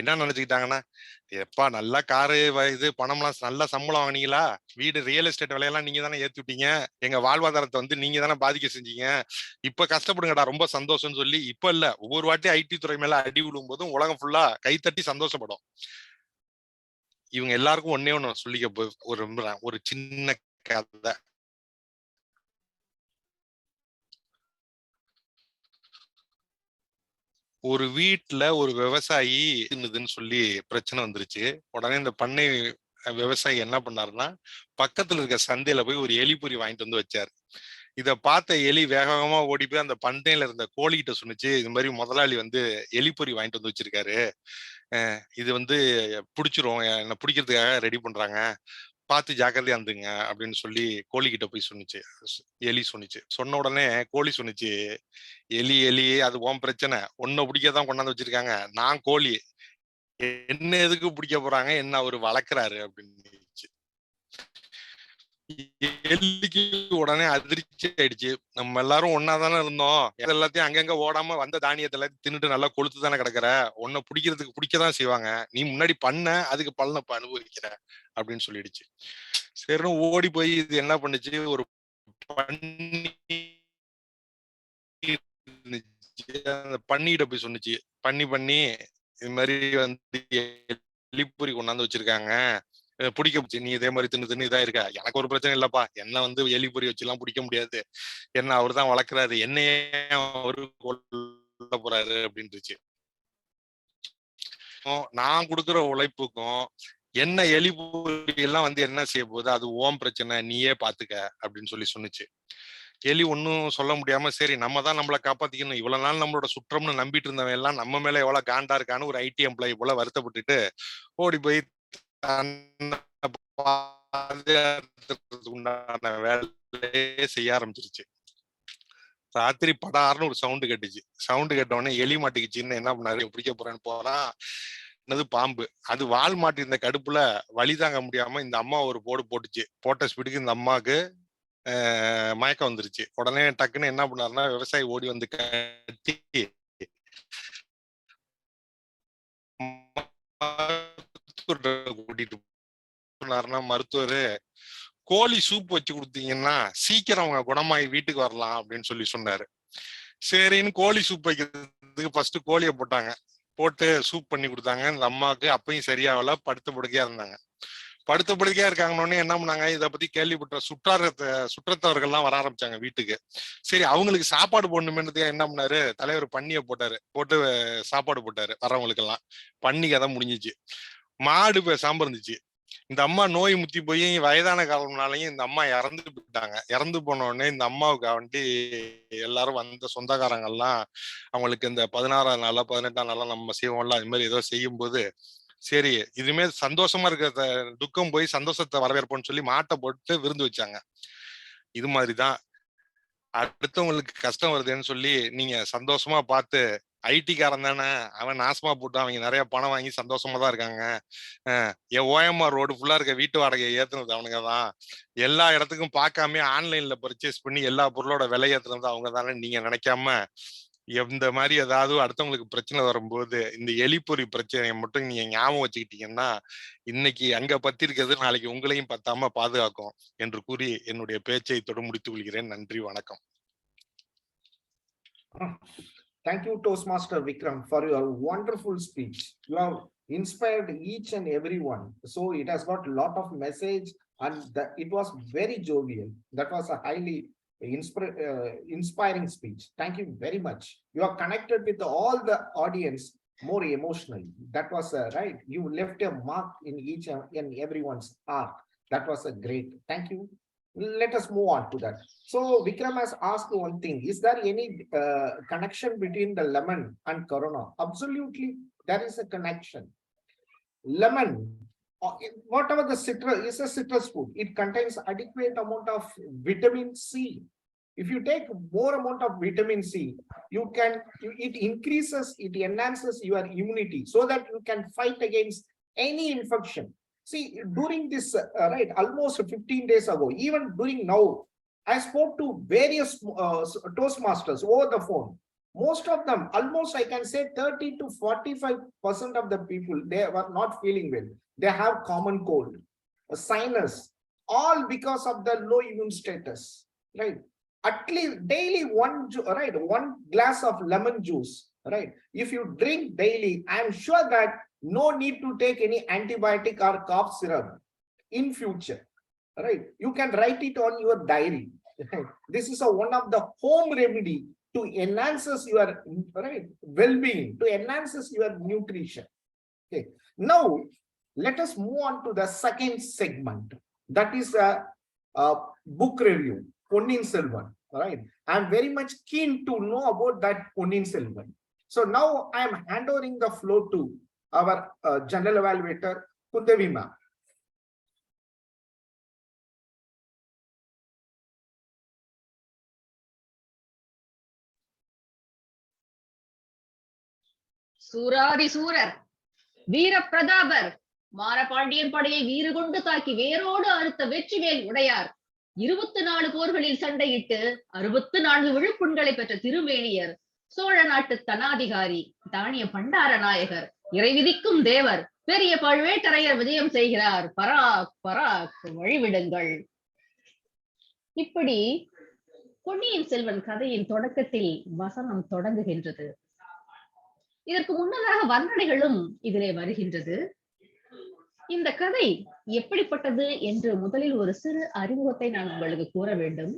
என்ன நினைச்சுக்கிட்டாங்கன்னா, எப்பா நல்லா காரு இது பணம்லாம் நல்லா சம்பளம் வாங்கினீங்களா, வீடு ரியல் எஸ்டேட் விலையெல்லாம் நீங்க தானே ஏத்தி விட்டீங்க, எங்க வாழ்வாதாரத்தை வந்து நீங்க தானே பாதிக்க செஞ்சீங்க, இப்ப கஷ்டப்படுங்கடா ரொம்ப சந்தோஷம்னு சொல்லி, இப்ப இல்ல ஒவ்வொரு வாட்டி ஐடி துறை மேல அடி விழும் போதும் உலகம் ஃபுல்லா கைத்தட்டி சந்தோஷப்படும். இவங்க எல்லாருக்கும் ஒன்னே ஒண்ணு சொல்லிக்க ஒரு சின்ன கதை. ஒரு வீட்டுல ஒரு விவசாயி இருந்ததுன்னு சொல்லி பிரச்சனை வந்துருச்சு. உடனே இந்த பண்ணை விவசாயி என்ன பண்ணாருன்னா, பக்கத்துல இருக்க சந்தையில போய் ஒரு எலிப்பொறி வாங்கிட்டு வந்து வச்சாரு. இத பார்த்த எலி வேக வேகமா ஓடி போய் அந்த பண்ணையில இருந்த கோழிகிட்ட சொன்னுச்சு, இது மாதிரி முதலாளி வந்து எலிப்பொறி வாங்கிட்டு வந்து வச்சிருக்காரு, இது வந்து பிடிச்சிரும், என்ன பிடிக்கிறதுக்காக ரெடி பண்றாங்க, பார்த்து ஜாக்கிரதையா இருந்துங்க அப்படின்னு சொல்லி கோழிகிட்ட போய் சொன்னுச்சு. எலி சொன்னுச்சு. சொன்ன உடனே கோழி சொன்னுச்சு, எலி எலி அது உன் பிரச்சனை, உன்னை பிடிக்கதான் கொண்டாந்து வச்சிருக்காங்க, நான் கோழி, என்ன எதுக்கு பிடிக்க போறாங்க, என்ன அவரு வளர்க்குறாரு அப்படின்னு. எலிக்கு உடனே அதிர்ச்சி ஆயிடுச்சு, நம்ம எல்லாரும் ஒன்னாதானே இருந்தோம், எல்லாத்தையும் அங்கங்க ஓடாம வந்த தானியத்தை எல்லாத்தையும் தின்னுட்டு நல்லா கொளுத்து தானே கிடக்குற, உன்னை பிடிக்கிறதுக்கு பிடிக்கதான் செய்வாங்க, நீ முன்னாடி பண்ண அதுக்கு பலனை அனுபவிக்கிற அப்படின்னு சொல்லிடுச்சு. சரின்னு ஓடி போய் இது என்ன பண்ணுச்சு, ஒரு அந்த பண்ணிட்ட போய் சொன்னுச்சு, பண்ணி இது மாதிரி வந்து எலிப்பொறி கொண்டாந்து வச்சிருக்காங்க, பிடிக்க போச்சு, நீ இதே மாதிரி தின்னு இதா இருக்க, எனக்கு ஒரு பிரச்சனை இல்லப்பா, என்ன வந்து எலிப்பொறி வச்சு எல்லாம் பிடிக்க முடியாது, என்ன அவரு தான் வளர்க்குறாரு, என்னையே அவரு கொல்ல போறாரு அப்படின்ட்டுச்சு. நான் கொடுக்குற உழைப்புக்கும் என்ன எலிப்பொறி எல்லாம் வந்து என்ன செய்ய போகுது, அது ஓம் பிரச்சனை, நீயே பாத்துக்க அப்படின்னு சொல்லி சொன்னுச்சு. எலி ஒன்னும் சொல்ல முடியாம, சரி நம்ம தான் நம்மளை காப்பாத்திக்கணும், இவ்வளவு நாள் நம்மளோட சுற்றம்னு நம்பிட்டு இருந்தவன் எல்லாம் நம்ம மேல எவ்வளவு காண்டா இருக்கான்னு ஒரு ஐடி எம்ப்ளாயி போல வருத்தப்பட்டுட்டு ஓடி போய் உண்டான வேலையே செய்ய ஆரம்பிச்சிருச்சு. ராத்திரி படார்னு ஒரு சவுண்டு கேட்டுச்சு. சவுண்டு கேட்டவொடனே எலி மாட்டிக்கிச்சின்னு என்ன பண்ணாரு, பிடிக்க போறேன்னு போறா, என்னது பாம்பு, அது வால் மாட்டி இருந்த கடுப்புல வலி தாங்க முடியாம இந்த அம்மா ஒரு போடு போட்டுச்சு. போட்ட ஸ்பீடுக்கு இந்த அம்மாவுக்கு மயக்கம் வந்துருச்சு. உடனே டக்குன்னு என்ன பண்ணாருன்னா, விவசாயி ஓடி வந்து கட்டி கூட்டிட்டு போனாருன்னா, மருத்துவரு கோழி சூப் வச்சு கொடுத்தீங்கன்னா சீக்கிரம் அவங்க குணமாயி வீட்டுக்கு வரலாம் அப்படின்னு சொல்லி சொன்னாரு. சரின்னு கோழி சூப் வைக்கிறதுக்கு ஃபர்ஸ்ட் கோழியை போட்டாங்க, போட்டு சூப் பண்ணி கொடுத்தாங்க. இந்த அம்மாவுக்கு அப்பயும் சரியாகல, படுத்த படுக்கையா இருந்தாங்க. படுத்த படுக்கையா இருக்காங்கன்னு என்ன பண்ணாங்க, இதை பத்தி கேள்விப்பட்ட சுற்றத்தவர்கள்லாம் வர ஆரம்பிச்சாங்க வீட்டுக்கு. சரி அவங்களுக்கு சாப்பாடு போடணுமென்றதுக்கு என்ன பண்ணாரு, தலைவர் பண்ணியை போட்டு சாப்பாடு போட்டாரு வர்றவங்களுக்கு எல்லாம். பண்ணி கதை முடிஞ்சிச்சு. மாடு பேசாம இருந்துச்சு. இந்த அம்மா நோய் முத்தி போய் வயதான காலம்னாலையும் இந்த அம்மா இறந்து போயிட்டாங்க. இறந்து போன உடனே இந்த அம்மாவுக்கு வந்துட்டு எல்லாரும் வந்த சொந்தக்காரங்க எல்லாம் அவங்களுக்கு இந்த 16ஆம் நாளா 18ஆம் நாளா நம்ம செய்வோம்ல, அது மாதிரி ஏதோ செய்யும் போது, சரி இதுமே சந்தோஷமா இருக்கிற துக்கம் போய் சந்தோஷத்தை வரவேற்போம்னு சொல்லி மாட்டை போட்டு விருந்து வச்சாங்க. இது மாதிரிதான் அடுத்தவங்களுக்கு கஷ்டம் வருதுன்னு சொல்லி நீங்க சந்தோஷமா பார்த்து, ஐடி காரன் தானே அவன் நாசமா போட்டு அவங்க நிறைய பணம் வாங்கி சந்தோஷமா தான் இருக்காங்க, என் ஓஎம்ஆர் ரோடு ஃபுல்லா இருக்க வீட்டு வாடகையை ஏத்துனது அவனுங்க தான், எல்லா இடத்துக்கும் பார்க்காம ஆன்லைன்ல பர்ச்சேஸ் பண்ணி எல்லா பொருளோட விலை ஏத்துனது அவங்க தானே நீங்க நினைக்காம, இந்த மாதிரி ஏதாவது அடுத்தவங்களுக்கு பிரச்சனை வரும்போது இந்த எலிப்பொறி பிரச்சனையை மட்டும் நீங்க ஞாபகம் வச்சுக்கிட்டீங்கன்னா, இன்னைக்கு அங்க பத்தி இருக்கிறது நாளைக்கு உங்களையும் பத்தாம பாதுகாக்கும் என்று கூறி என்னுடைய பேச்சை தொடு முடித்துக் கொள்கிறேன். நன்றி, வணக்கம். Thank you, Toastmaster Vikram, for your wonderful speech. You have inspired each and everyone. So it has got a lot of message and it was very jovial. That was a highly inspiring speech. Thank you very much. You are connected with all the audience more emotionally. That was right. You left a mark in each and everyone's heart. That was a great. Thank you. Let us move on to that. So Vikram has asked one thing: is there any connection between the lemon and corona? Absolutely, there is a connection. Lemon, whatever the citrus is, a citrus fruit. It contains adequate amount of vitamin C. If you take more amount of vitamin C, it increases, it enhances your immunity so that you can fight against any infection. See, during this, almost 15 days ago, even during now, I spoke to various Toastmasters over the phone. Most of them, almost I can say 30 to 45% of the people, they were not feeling well. They have common cold, a sinus, all because of the low immune status, right? At least daily one glass of lemon juice, right? If you drink daily, I'm sure that no need to take any antibiotic or cough syrup in future, right? You can write it on your diary. Right? This is one of the home remedy to enhances your well-being, to enhances your nutrition. Okay. Now let us move on to the second segment. That is a book review. Ponniyin Selvan. Right. I'm very much keen to know about that Ponniyin Selvan. So now I am handing the floor to our general evaluator, Kundevi ma'am. சூராதி சூரர் வீர பிரதாபர் மாரபாண்டியன் படையை வீறு கொண்டு தாக்கி வேரோடு அறுத்த வெற்றிவேல் உடையார் 24 போர்களில் சண்டையிட்டு 64 விழுப்புண்களை பெற்ற திருமேனியர் சோழ நாட்டு தனாதிகாரி தானிய பண்டார நாயகர் இறைவிதிக்கும் தேவர் பெரிய பழுவேட்டரையர் விஜயம் செய்கிறார். பராக் பராக் வழிவிடுங்கள். இப்படி பொன்னியின் செல்வன் கதையின் தொடக்கத்தில் வசனம் தொடங்குகின்றது. இதற்கு முன்னதாக வர்ணனைகளும் இதிலே வருகின்றது. இந்த கதை எப்படிப்பட்டது என்று முதலில் ஒரு சிறு அறிமுகத்தை நான் உங்களுக்கு கூற வேண்டும்.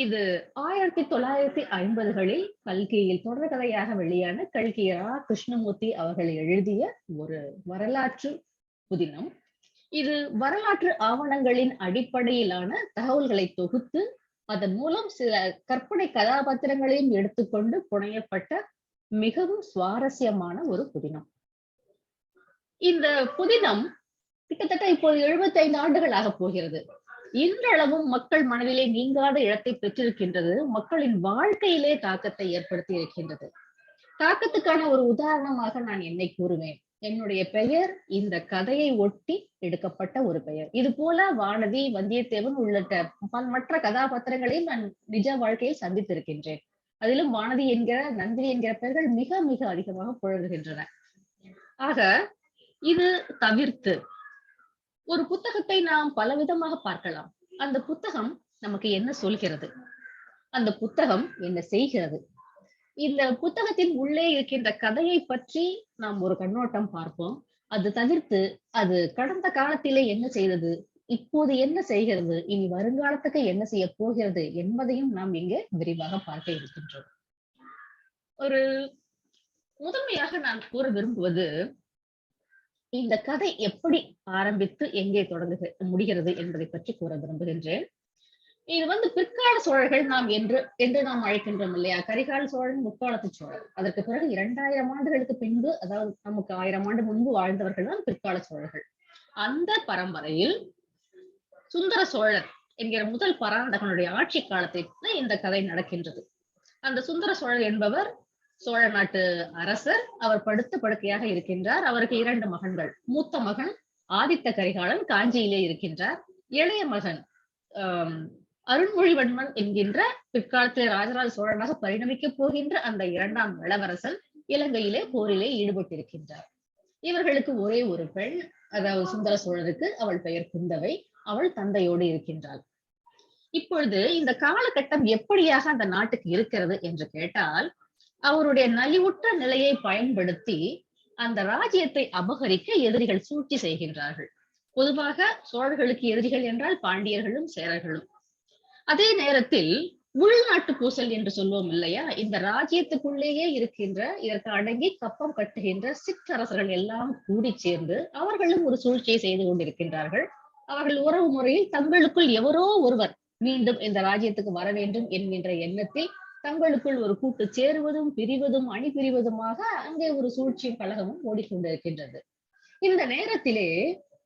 இது 1950களில் கல்கியில் தொடர் கதையாக வெளியான கல்கி ரா கிருஷ்ணமூர்த்தி அவர்கள் எழுதிய ஒரு வரலாற்று புதினம். இது வரலாற்று ஆவணங்களின் அடிப்படையிலான தகவல்களை தொகுத்து அதன் மூலம் சில கற்பனை கதாபாத்திரங்களையும் எடுத்துக்கொண்டு புனையப்பட்ட மிகவும் சுவாரஸ்யமான ஒரு புதினம். இந்த புதினம் கிட்டத்தட்ட இப்போது 75 ஆண்டுகளாக போகிறது. இன்றளவும் மக்கள் மனதிலே நீங்காத இடத்தை பெற்றிருக்கின்றது. மக்களின் வாழ்க்கையிலே தாக்கத்தை ஏற்படுத்தி இருக்கின்றது. தாக்கத்துக்கான ஒரு உதாரணமாக நான் என்னை கூறுவேன். என்னுடைய பெயர் இந்த கதையை ஒட்டி எடுக்கப்பட்ட ஒரு பெயர். இது போல வானதி, வந்தியத்தேவன் உள்ளிட்ட மற்ற கதாபாத்திரங்களையும் நான் நிஜ வாழ்க்கையில் சந்தித்திருக்கின்றேன். அதிலும் வானதி என்கிற, நந்தினி என்கிற பெயர்கள் மிக மிக அதிகமாக புழங்குகின்றன. ஆக இது தவிர்த்து ஒரு புத்தகத்தை நாம் பலவிதமாக பார்க்கலாம். அந்த புத்தகம் நமக்கு என்ன சொல்கிறது, அந்த புத்தகம் என்ன செய்கிறது, இந்த புத்தகத்தின் உள்ளே இருக்கின்ற கதையை பற்றி நாம் ஒரு கண்ணோட்டம் பார்ப்போம். அது தவிர்த்து அது கடந்த காலத்திலே என்ன செய்தது, இப்போது என்ன செய்கிறது, இனி வருங்காலத்துக்கு என்ன செய்ய போகிறது என்பதையும் நாம் இங்கே விரிவாக பார்க்க இருக்கின்றோம். ஒரு முதன்மையாக நான் கூற விரும்புவது, இந்த கதை எப்படி ஆரம்பித்து எங்கே முடிகிறது என்பதை பற்றி கூற விரும்புகின்றேன். இது பிற்கால சோழர்கள் நாம் என்று நாம் அழைக்கின்றோம் இல்லையா? கரிகால சோழன், முற்காலத்து சோழர். அதற்கு பிறகு 2000 ஆண்டுகளுக்கு பின்பு, அதாவது நமக்கு 1000 ஆண்டு முன்பு வாழ்ந்தவர்கள் தான் பிற்கால சோழர்கள். அந்த பரம்பரையில் சுந்தர சோழர் என்கிற முதல் பராந்தகனுடைய ஆட்சி காலத்தில் இந்த கதை நடக்கின்றது. அந்த சுந்தர சோழர் என்பவர் சோழ நாட்டு அரசர். அவர் படுத்த படுக்கையாக இருக்கின்றார். அவருக்கு 2 மகன்கள். மூத்த மகன் ஆதித்த கரிகாலன் காஞ்சியிலே இருக்கின்றார். இளைய மகன் அருண்மொழிவர்மன் என்கின்ற பிற்காலத்தில் ராஜராஜ சோழனாக பரிணமிக்க போகின்ற அந்த 2ஆம் இளவரசன் இலங்கையிலே போரிலே ஈடுபட்டிருக்கின்றார். இவர்களுக்கு ஒரே ஒரு பெண், அதாவது சுந்தர சோழருக்கு. அவள் பெயர் குந்தவை. அவள் தந்தையோடு இருக்கின்றாள். இப்பொழுது இந்த காலகட்டம் எப்படியாக அந்த நாட்டுக்கு இருக்கிறது என்று கேட்டால், அவருடைய நலிவுற்ற நிலையை பயன்படுத்தி அந்த ராஜ்யத்தை அபகரிக்க எதிரிகள் சூழ்ச்சி செய்கின்றார்கள். பொதுவாக சோழர்களுக்கு எதிரிகள் என்றால் பாண்டியர்களும் சேரர்களும். அதே நேரத்தில் உள்நாட்டு பூசல் என்று சொல்வோம் இல்லையா? இந்த ராஜ்யத்துக்குள்ளேயே இருக்கின்ற, இதற்கு அடங்கி கப்பம் கட்டுகின்ற சிற்றரசர்கள் எல்லாம் கூடி சேர்ந்து அவர்களும் ஒரு சூழ்ச்சியை செய்து கொண்டிருக்கின்றார்கள். அவர்கள் உறவு முறையில் தங்களுக்குள் எவரோ ஒருவர் மீண்டும் இந்த ராஜ்யத்துக்கு வர வேண்டும் என்கின்ற எண்ணத்தில் தங்களுக்குள் ஒரு கூட்டு சேருவதும் பிரிவதும் அணி பிரிவதுமாக அங்கே ஒரு சூழ்ச்சியும் கழகமும் ஓடிக்கொண்டிருக்கின்றது. இந்த நேரத்திலே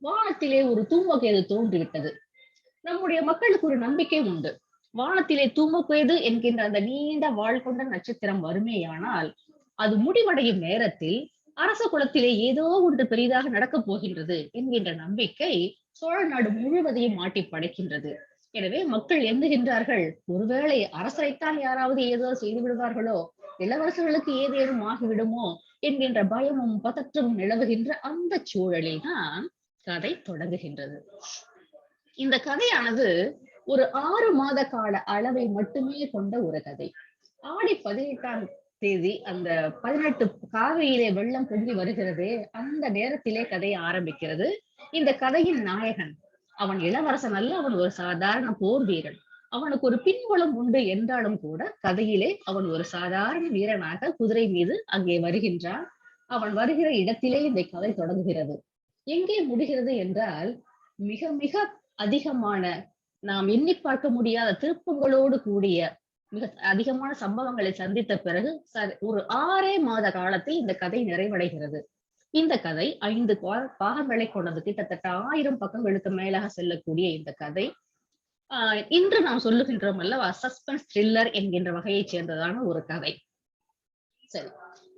வானத்திலே ஒரு தூமகேது தோன்றிவிட்டது. நம்முடைய மக்களுக்கு ஒரு நம்பிக்கை உண்டு. வானத்திலே தூமகேது என்கின்ற அந்த நீண்ட வாள் கொண்ட நட்சத்திரம் வருமேயானால் அது முடிவடையும் நேரத்தில் அரச குலத்திலே ஏதோ ஒன்று பெரிதாக நடக்கப் போகின்றது என்கின்ற நம்பிக்கை சோழ நாடு முழுவதையும் மாட்டி படைக்கின்றது. எனவே மக்கள் எண்ணுகின்றார்கள், ஒருவேளை அரசரைத்தான் யாராவது ஏதோ செய்து விடுவார்களோ, இளவரசர்களுக்கு ஏதேனும் ஆகிவிடுமோ என்கின்ற பயமும் பதற்றமும் நிலவுகின்ற அந்த சூழலில் தான் கதை தொடங்குகின்றது. இந்த கதையானது ஒரு 6 மாத கால அளவை மட்டுமே கொண்ட ஒரு கதை. ஆடி 18ஆம் தேதி அந்த 18 காவிரியிலே வெள்ளம் பொங்கி வருகிறது. அந்த நேரத்திலே கதை ஆரம்பிக்கிறது. இந்த கதையின் நாயகன் அவன் இளவரசன் அல்ல, அவன் ஒரு சாதாரண போர் வீரன். அவனுக்கு ஒரு பின்புலம் உண்டு என்றாலும் கூட கதையிலே அவன் ஒரு சாதாரண வீரனாக குதிரை மீது அங்கே வருகின்றான். அவன் வருகிற இடத்திலே இந்த கதை தொடங்குகிறது. எங்கே முடிகிறது என்றால், மிக மிக அதிகமான நாம் எண்ணி பார்க்க முடியாத திருப்பங்களோடு கூடிய மிக அதிகமான சம்பவங்களை சந்தித்த பிறகு ஒரு 6 மாத காலத்தில் இந்த கதை நிறைவடைகிறது. இந்த கதை 5 பாகங்களை கொண்டது. கிட்டத்தட்ட 1000 பக்கங்களுக்கு மேலாக செல்லக்கூடிய இந்த கதை இன்று நாம் சொல்லுகின்றோம் அல்லவா, சஸ்பென்ஸ் த்ரில்லர் என்கின்ற வகையைச் சேர்ந்ததான ஒரு கதை. சரி,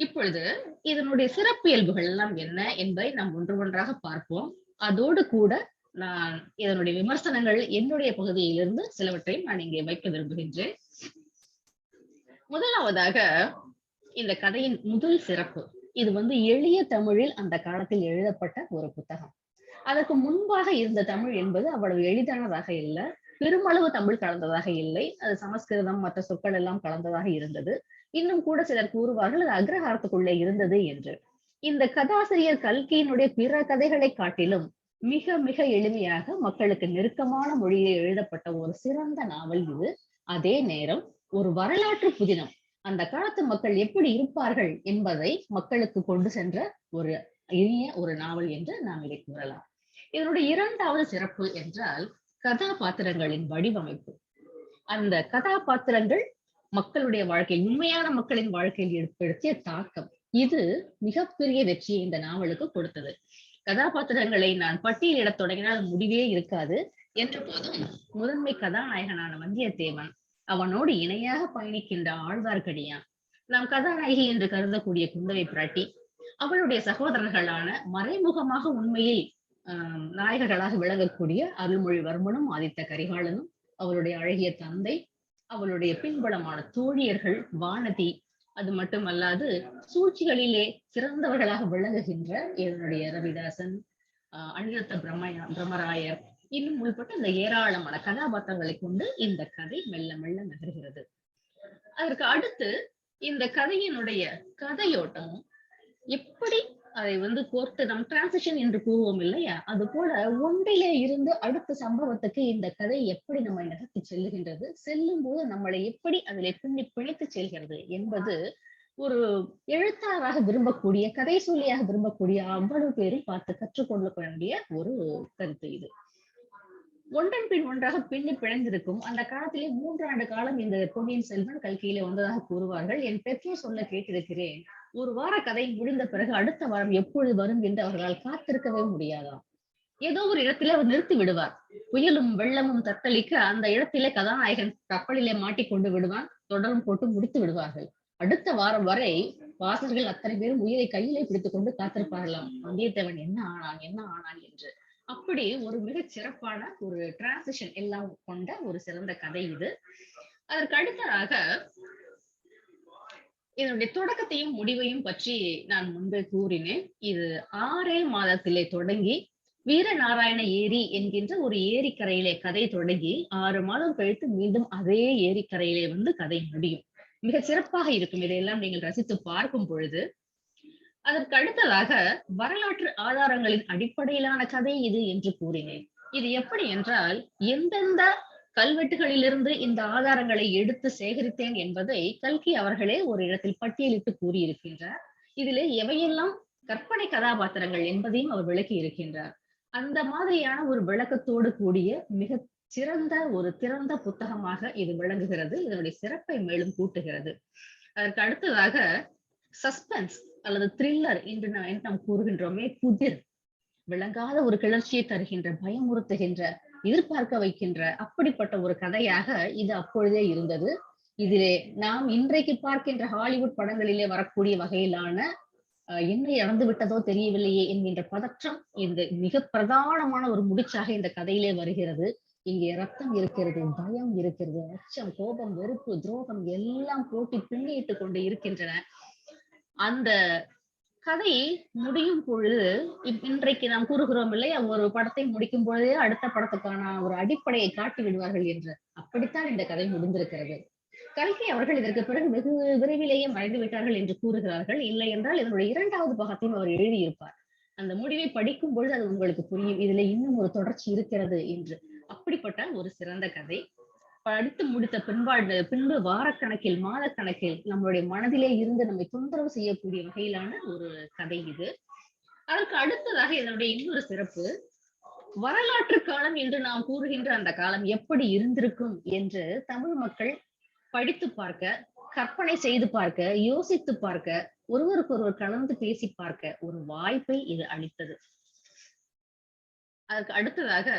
இப்பொழுது இதனுடைய சிறப்பியல்புகள் எல்லாம் என்ன என்பதை நாம் ஒன்று ஒன்றாக பார்ப்போம். அதோடு கூட நான் இதனுடைய விமர்சனங்கள் என்னுடைய பகுதியிலிருந்து சிலவற்றையும் நான் இங்கே வைக்க விரும்புகின்றேன். முதலாவதாக இந்த கதையின் முதல் சிறப்பு, இது எளிய தமிழில் அந்த காலத்தில் எழுதப்பட்ட ஒரு புத்தகம். அதற்கு முன்பாக இருந்த தமிழ் என்பது அவ்வளவு எளிதானதாக இல்லை. பெருமளவு தமிழ் கலந்ததாக இல்லை. அது சமஸ்கிருதம் மற்ற சொற்கள் எல்லாம் கலந்ததாக இருந்தது. இன்னும் கூட சிலர் கூறுவார்கள் அது அக்ரஹாரத்துக்குள்ளே இருந்தது என்று. இந்த கதாசிரியர் கல்கியினுடைய பிற கதைகளை காட்டிலும் மிக மிக எளிமையாக மக்களுக்கு நெருக்கமான மொழியில் எழுதப்பட்ட ஒரு சிறந்த நாவல் இது. அதே நேரம் ஒரு வரலாற்று புதினம், அந்த காலத்து மக்கள் எப்படி இருப்பார்கள் என்பதை மக்களுக்கு கொண்டு சென்ற ஒரு இனிய ஒரு நாவல் என்று நாம் இதை கூறலாம். இதனுடைய இரண்டாவது சிறப்பு என்றால் கதாபாத்திரங்களின் வடிவமைப்பு. அந்த கதாபாத்திரங்கள் மக்களுடைய வாழ்க்கையில், உண்மையான மக்களின் வாழ்க்கையில் ஏற்படுத்திய தாக்கம், இது மிகப்பெரிய வெற்றியை இந்த நாவலுக்கு கொடுத்தது. கதாபாத்திரங்களை நான் பட்டியலிட தொடங்கினால் முடிவே இருக்காது. என்ற போதும் முதன்மை கதாநாயகனான வந்தியத்தேவன், அவனோடு இணையாக பயணிக்கின்ற ஆழ்வார்க்கடியான், நாம் கதாநாயகி என்று கருதக்கூடிய குந்தவை பிராட்டி, அவளுடைய சகோதரர்களான மறைமுகமாக உண்மையில் நாயகர்களாக விளங்கக்கூடிய அருள்மொழிவர்மனும் ஆதித்த கரிகாலனும், அவளுடைய அழகிய தந்தை, அவளுடைய பின்புலமான தோழியர்கள் வானதி, அது மட்டுமல்லாது சூழ்ச்சிகளிலே சிறந்தவர்களாக விளங்குகின்ற இதனுடைய ரவிதாசன், அனிருத்த பிரம்மராயர், இன்னும் உள்பட்ட இந்த ஏராளமான கதாபாத்திரங்களை கொண்டு இந்த கதை மெல்ல மெல்ல நகர்கிறது. அதற்கு அடுத்து இந்த கதையினுடைய கதையோட்டமும் எப்படி அதை கோர்த்து நம் டிரான்சிஷன் என்று கூறுவோம் இல்லையா, அது போல ஒன்றிலே இருந்து அடுத்த சம்பவத்துக்கு இந்த கதை எப்படி நம்மை நகர்த்தி செல்லுகின்றது, செல்லும் போது நம்மளை எப்படி அதிலே பிணைத்து செல்கிறது என்பது ஒரு எழுத்தாளராக விரும்பக்கூடிய, கதை சொல்லியாக விரும்பக்கூடிய அவ்வளவு பேரும் பார்த்து கற்றுக்கொள்ள வேண்டிய ஒரு கருத்து இது. ஒன்றன் பின் ஒன்றாக பின்னி பிணைந்திருக்கும். அந்த காலத்திலே 3 ஆண்டு காலம் இந்த பொன்னியின் செல்வன் கல்கியிலே வந்ததாக கூறுவார்கள். என் பெற்றோர் சொல்ல கேட்டிருக்கிறேன், ஒரு வார கதை முடிந்த பிறகு அடுத்த வாரம் எப்பொழுது வரும் என்று அவர்களால் காத்திருக்கவே முடியாதாம். ஏதோ ஒரு இடத்திலே அவர் நிறுத்தி விடுவார். புயலும் வெள்ளமும் தத்தளிக்க அந்த இடத்திலே கதாநாயகன் கப்பலிலே மாட்டிக்கொண்டு விடுவான். தொடரும் போட்டு முடித்து விடுவார்கள். அடுத்த வாரம் வரை வாசகர்கள் அத்தனை பேரும் உயிரை கையிலே பிடித்துக் கொண்டு காத்திருப்பார்களாம், வந்தியத்தேவன் என்ன ஆனான் என்று. அப்படி ஒரு மிகச் சிறப்பான ஒரு டிரான்சிஷன் எல்லாம் கொண்ட ஒரு சிறந்த கதை இது. அதற்கு அடுத்ததாக இதனுடைய தொடக்கத்தையும் முடிவையும் பற்றி நான் முன்பே கூறினேன். இது 6 மாதத்திலே தொடங்கி வீரநாராயண ஏரி என்கின்ற ஒரு ஏரிக்கரையிலே கதை தொடங்கி 6 மாதம் கழித்து மீண்டும் அதே ஏரிக்கரையிலே கதை முடியும். மிக சிறப்பாக இருக்கும். இதையெல்லாம் நீங்கள் ரசித்து பார்க்கும் பொழுது. அதற்கு அடுத்ததாக வரலாற்று ஆதாரங்களின் அடிப்படையிலான கதை இது என்று கூறினேன். இது எப்படி என்றால், எந்தெந்த கல்வெட்டுகளிலிருந்து இந்த ஆதாரங்களை எடுத்து சேகரித்தேன் என்பதை கல்கி அவர்களே ஒரு இடத்தில் பட்டியலிட்டு கூறியிருக்கின்றார். இதிலே எவையெல்லாம் கற்பனை கதாபாத்திரங்கள் என்பதையும் அவர் விளக்கி இருக்கின்றார். அந்த மாதிரியான ஒரு விளக்கத்தோடு கூடிய மிக சிறந்த ஒரு திறந்த புத்தகமாக இது விளங்குகிறது. இதனுடைய சிறப்பை மேலும் கூட்டுகிறது. அதற்கு அடுத்ததாக சஸ்பென்ஸ் அல்லது த்ரில்லர் என்று நாம் கூறுகின்றோமே, புதிர், விளங்காத ஒரு கிளர்ச்சியை தருகின்ற, பயமுறுத்துகின்ற, எதிர்பார்க்க வைக்கின்ற அப்படிப்பட்ட ஒரு கதையாக இது அப்பொழுதே இருந்தது. இதிலே நாம் இன்றைக்கு பார்க்கின்ற ஹாலிவுட் படங்களிலே வரக்கூடிய வகையிலான என்ன இறந்து விட்டதோ தெரியவில்லையே என்கின்ற பதற்றம் இந்த மிக பிரதானமான ஒரு முடிச்சாக இந்த கதையிலே வருகிறது. இங்கே ரத்தம் இருக்கிறது, பயம் இருக்கிறது, அச்சம், கோபம், வெறுப்பு, துரோகம் எல்லாம் போட்டி பின்னிட்டு கொண்டு இருக்கின்றன. அந்த கதை முடியும் பொழுது இன்றைக்கு நாம் கூறுகிறோம் இல்லையா, ஒரு படத்தை முடிக்கும் பொழுதே அடுத்த படத்துக்கான ஒரு அடிப்படையை காட்டி விடுவார்கள் என்று, அப்படித்தான் இந்த கதை முடிந்திருக்கிறது. கல்கி அவர்கள் இதற்கு பிறகு வெகு விரைவிலேயே மறைந்து விட்டார்கள் என்று கூறுகிறார்கள். இல்லை என்றால் இதனுடைய 2வது பாகத்தையும் அவர் எழுதியிருப்பார். அந்த முடிவை படிக்கும் பொழுது அது உங்களுக்கு புரியும், இதுல இன்னும் ஒரு தொடர்ச்சி இருக்கிறது என்று. அப்படிப்பட்ட ஒரு சிறந்த கதை. படித்து முடித்த பின்பு வாரக்கணக்கில், மாதக்கணக்கில் நம்மளுடைய மனதிலே இருந்து நம்மை தொந்தரவு செய்யக்கூடிய வகையிலான ஒரு கதை இது. அதற்கு அடுத்ததாக இதனுடைய இன்னொரு சிறப்பு, வரலாற்று காலம் என்று நாம் கூறுகின்ற அந்த காலம் எப்படி இருந்திருக்கும் என்று தமிழ் மக்கள் படித்து பார்க்க, கற்பனை செய்து பார்க்க, யோசித்து பார்க்க, ஒருவருக்கொருவர் கலந்து பேசி பார்க்க ஒரு வாய்ப்பை இது அளித்தது. அதற்கு அடுத்ததாக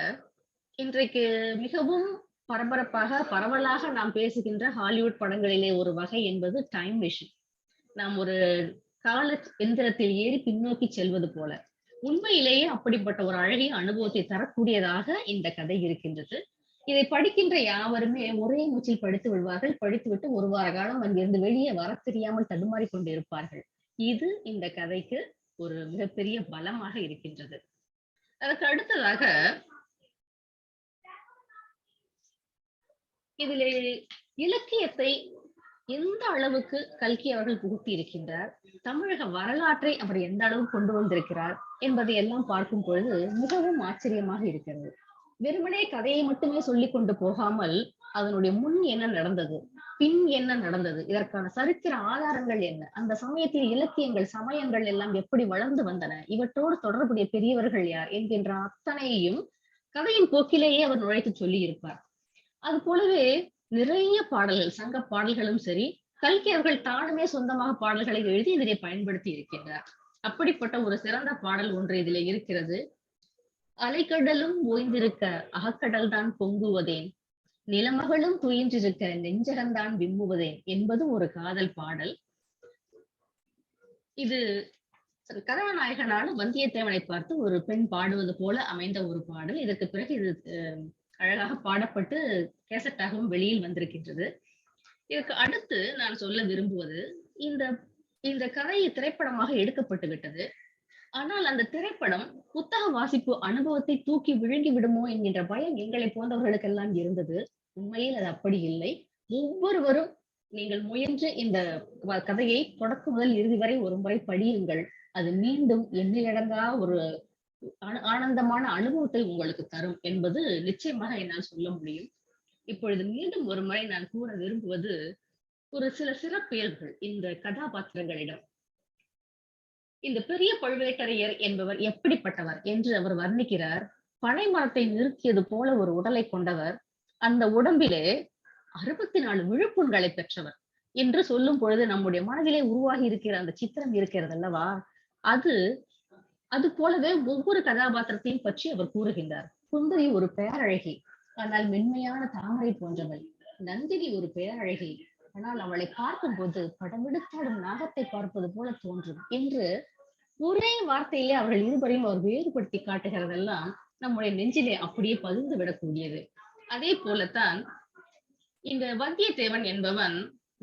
இன்றைக்கு மிகவும் பரபரப்பாக பரவலாக நாம் பேசுகின்ற ஹாலிவுட் படங்களிலே ஒரு வகை என்பது டைம் மிஷின். நாம் ஒரு கால எந்திரத்தில் ஏறி பின்னோக்கி செல்வது போல. உண்மையிலேயே அப்படிப்பட்ட ஒரு அழகிய அனுபவத்தை தரக்கூடியதாக இந்த கதை இருக்கின்றது. இதை படிக்கின்ற யாவருமே ஒரே மூச்சில் படித்து விடுவார்கள். படித்துவிட்டு ஒரு வார காலம் அங்கிருந்து வெளியே வர தெரியாமல் தடுமாறி கொண்டு இருப்பார்கள். இது இந்த கதைக்கு ஒரு மிகப்பெரிய பலமாக இருக்கின்றது. அதற்கு அடுத்ததாக இதிலே இலக்கியத்தை எந்த அளவுக்கு கல்கி அவர்கள் புகுத்தி இருக்கின்றார், தமிழக வரலாற்றை அவர் எந்த அளவு கொண்டு வந்திருக்கிறார் என்பதை எல்லாம் பார்க்கும் பொழுது மிகவும் ஆச்சரியமாக இருக்கிறது. வெறுமனே கதையை மட்டுமே சொல்லிக் கொண்டு போகாமல் அதனுடைய முன் என்ன நடந்தது, பின் என்ன நடந்தது, இதற்கான சரித்திர ஆதாரங்கள் என்ன, அந்த சமயத்தில் இலக்கியங்கள், சமயங்கள் எல்லாம் எப்படி வளர்ந்து வந்தன, இவற்றோடு தொடர்புடைய பெரியவர்கள் யார் என்கின்ற அத்தனையும் கதையின் போக்கிலேயே அவர் நுழைத்து சொல்லி இருப்பார். அது போலவே நிறைய பாடல்கள், சங்க பாடல்களும் சரி, கல்கி அவர்கள் தானுமே சொந்தமாக பாடல்களை எழுதி இதனை பயன்படுத்தி இருக்கின்றார். அப்படிப்பட்ட ஒரு சிறந்த பாடல் ஒன்று இதிலே இருக்கிறது. அலைக்கடலும் ஓய்ந்திருக்க அகக்கடல் தான் பொங்குவதேன், நிலமகளும் துயின்றிருக்க நெஞ்சகந்தான் விம்முவதேன் என்பது ஒரு காதல் பாடல். இது கதாநாயகனான வந்தியத்தேவனை பார்த்து ஒரு பெண் பாடுவது போல அமைந்த ஒரு பாடல். இதற்கு பிறகு இது அழகாக பாடப்பட்டு கேசட்டாகவும் வெளியில் வந்திருக்கின்றது. இதற்கு அடுத்து நான் சொல்ல விரும்புவது, இந்த கதை திரைப்படமாக எடுக்கப்பட்டு விட்டது. ஆனால் அந்த திரைப்படம் புத்தக வாசிப்பு அனுபவத்தை தூக்கி விழுங்கி விடுமோ என்கின்ற பயம் எங்களை போன்றவர்களுக்கெல்லாம் இருந்தது. உண்மையில் அது அப்படி இல்லை. ஒவ்வொருவரும் நீங்கள் முயன்று இந்த கதையை தொடக்க முதல் இறுதி வரை ஒரு முறை படியுங்கள். அது மீண்டும் எண்ணிலடங்கா ஒரு ஆனந்தமான அனுபவத்தை உங்களுக்கு தரும் என்பது நிச்சயமாக என்னால் சொல்ல முடியும். இப்பொழுது மீண்டும் ஒரு முறை நான் கூற விரும்புவது, ஒரு சில சிறப்பெயர்கள் இந்த கதாபாத்திரங்களிடம். இந்த பெரிய பழுவேட்டரையர் என்பவர் எப்படிப்பட்டவர் என்று அவர் வர்ணிக்கிறார். பனை மரத்தை நிறுத்தியது போல ஒரு உடலை கொண்டவர், அந்த உடம்பிலே 64 விழுப்புண்களை பெற்றவர் என்று சொல்லும் பொழுது நம்முடைய மனதிலே உருவாகி இருக்கிற அந்த சித்திரம் இருக்கிறது அல்லவா, அது போலவே ஒவ்வொரு கதாபாத்திரத்தையும் பற்றி அவர் கூறுகின்றார். குந்தவி ஒரு பேரழகி, ஆனால் மென்மையான தாமரை போன்றவள். நந்தினி ஒரு பேரழகி, ஆனால் அவளை பார்க்கும் போது படமெடுத்தாடும் நாகத்தை பார்ப்பது போல தோன்றும் என்று ஒரே வார்த்தையிலே அவர்கள் இருவரையும் அவர் வேறுபடுத்தி காட்டுகிறதெல்லாம் நம்முடைய நெஞ்சிலே அப்படியே பதிந்து விடக்கூடியது. அதே போலத்தான் இந்த வந்தியத்தேவன் என்பவன்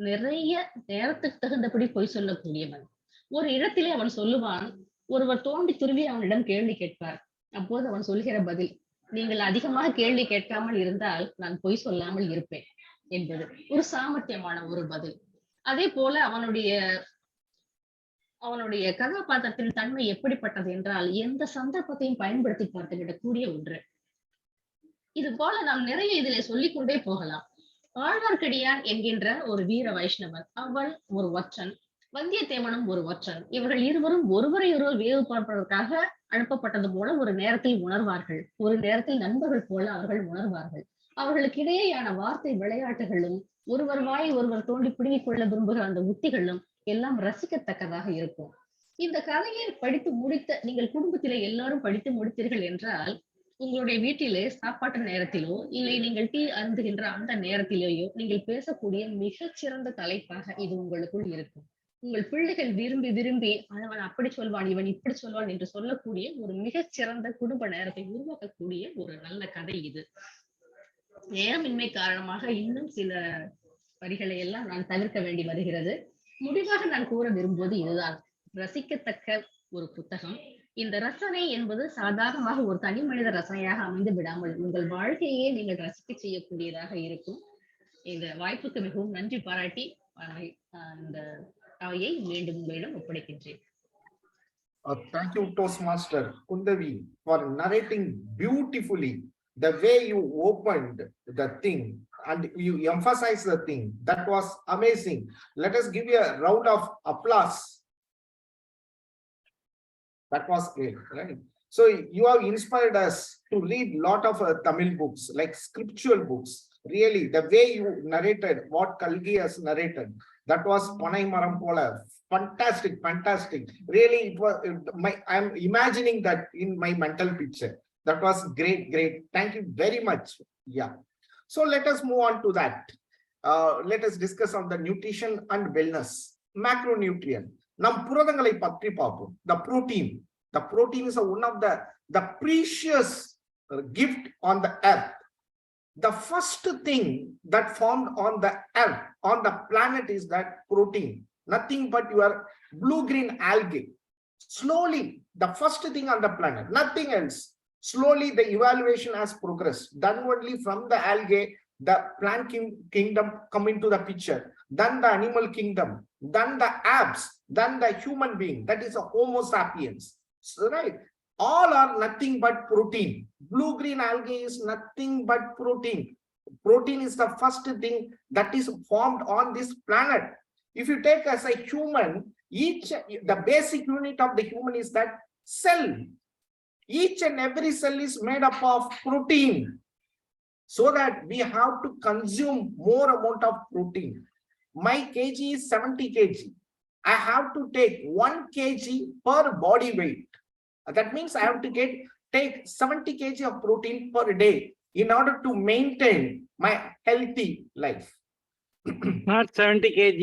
நிறைய நேரத்துக்கு தகுந்தபடி பொய் சொல்லக்கூடியவன். ஒரு இடத்திலே அவன் சொல்லுவான், ஒருவர் தோண்டி துருவி அவனிடம் கேள்வி கேட்பார். அப்போது அவன் சொல்கிற பதில், நீங்கள் அதிகமாக கேள்வி கேட்காமல் இருந்தால் நான் பொய் சொல்லாமல் இருப்பேன் என்பது ஒரு சாமர்த்தியமான ஒரு பதில். அதே போல அவனுடைய கதாபாத்திரத்தின் தன்மை எப்படிப்பட்டது என்றால் எந்த சந்தர்ப்பத்தையும் பயன்படுத்தி பார்த்து விடக்கூடிய ஒன்று. இது போல நாம் நிறைய இதிலே சொல்லிக்கொண்டே போகலாம். ஆழ்வார்க்கடியான் என்கின்ற ஒரு வீர வைஷ்ணவன், அவன் ஒரு ஒற்றன். வந்தியத்தேவனும் ஒரு ஒற்றன். இவர்கள் இருவரும் ஒருவரையொருவர் வேவு பார்ப்பதற்காக அனுப்பப்பட்டது போல ஒரு நேரத்தில் உணர்வார்கள். ஒரு நேரத்தில் நண்பர்கள் போல அவர்கள் உணர்வார்கள். அவர்களுக்கு இடையேயான வார்த்தை விளையாட்டுகளும் ஒருவர் வாயை ஒருவர் தோண்டி பிடுங்கிக் கொள்ள விரும்புகிற அந்த உத்திகளும் எல்லாம் ரசிக்கத்தக்கதாக இருக்கும். இந்த கதையை படித்து முடித்த நீங்கள் குடும்பத்திலே எல்லாரும் படித்து முடித்தீர்கள் என்றால் உங்களுடைய வீட்டிலே சாப்பாட்டு நேரத்திலோ இல்லை நீங்கள் டீ அருந்துகின்ற அந்த நேரத்திலேயோ நீங்கள் பேசக்கூடிய மிகச்சிறந்த தலைப்பாக இது உங்களுக்குள் இருக்கும். உங்கள் பிள்ளைகள் விரும்பி விரும்பி அவன் அப்படி சொல்வான் இவன் இப்படி சொல்வான் என்று சொல்லக்கூடிய ஒரு மிகச்சிறந்த குடும்ப நேரத்தை உருவாக்கக்கூடிய ஒரு நல்ல கதை இது. நேரமின்மை காரணமாக இன்னும் சில வரிகளை எல்லாம் நான் தவிர்க்க வேண்டி வருகிறது. முடிவாக நான் கூற விரும்புவது இதுதான். ரசிக்கத்தக்க ஒரு புத்தகம். இந்த ரசனை என்பது சாதாரணமாக ஒரு தனி மனித ரசனையாக அமைந்து விடாமல் உங்கள் வாழ்க்கையே நீங்கள் ரசிக்க செய்யக்கூடியதாக இருக்கும். இந்த வாய்ப்புக்கு மிகவும் நன்றி பாராட்டி இந்த அவையை மீண்டும் உங்களிடம் ஒப்படைக்கின்றேன். Thank you, Toastmaster Kundavi, for narrating beautifully the way you opened the thing and you emphasize the thing. That was amazing. Let us give you a round of applause. That was great, right? So you have inspired us to read lot of Tamil books, like scriptural books. Really, the way you narrated what Kalgi has narrated, that was Panai Maram Pola. Fantastic, fantastic. Really, it was I'm imagining that in my mental picture. That was great, great. Thank you very much. Yeah. So let us move on to that. Let us discuss on the nutrition and wellness. Macronutrient. நம் புரதங்களை பற்றி பார்ப்போம். The protein is one of the precious gift on the earth. The first thing that formed on the earth, on the planet, is that protein. Nothing but your blue-green algae. Slowly, the first thing on the planet, nothing else. Slowly, the evaluation has progressed. Then only from the algae, the plant kingdom come into the picture. Then the animal kingdom. Then the apes. Then the human being. That is a Homo sapiens. So, right? All are nothing but protein. Blue-green algae is nothing but protein. Protein is the first thing that is formed on this planet. If you take as a human, the basic unit of the human is that cell. Each and every cell is made up of protein. So that we have to consume more amount of protein. My kg is 70 kg. I have to take 1 kg per body weight. That means I have to take 70 kg of protein per day in order to maintain my healthy life. Not 70 kg.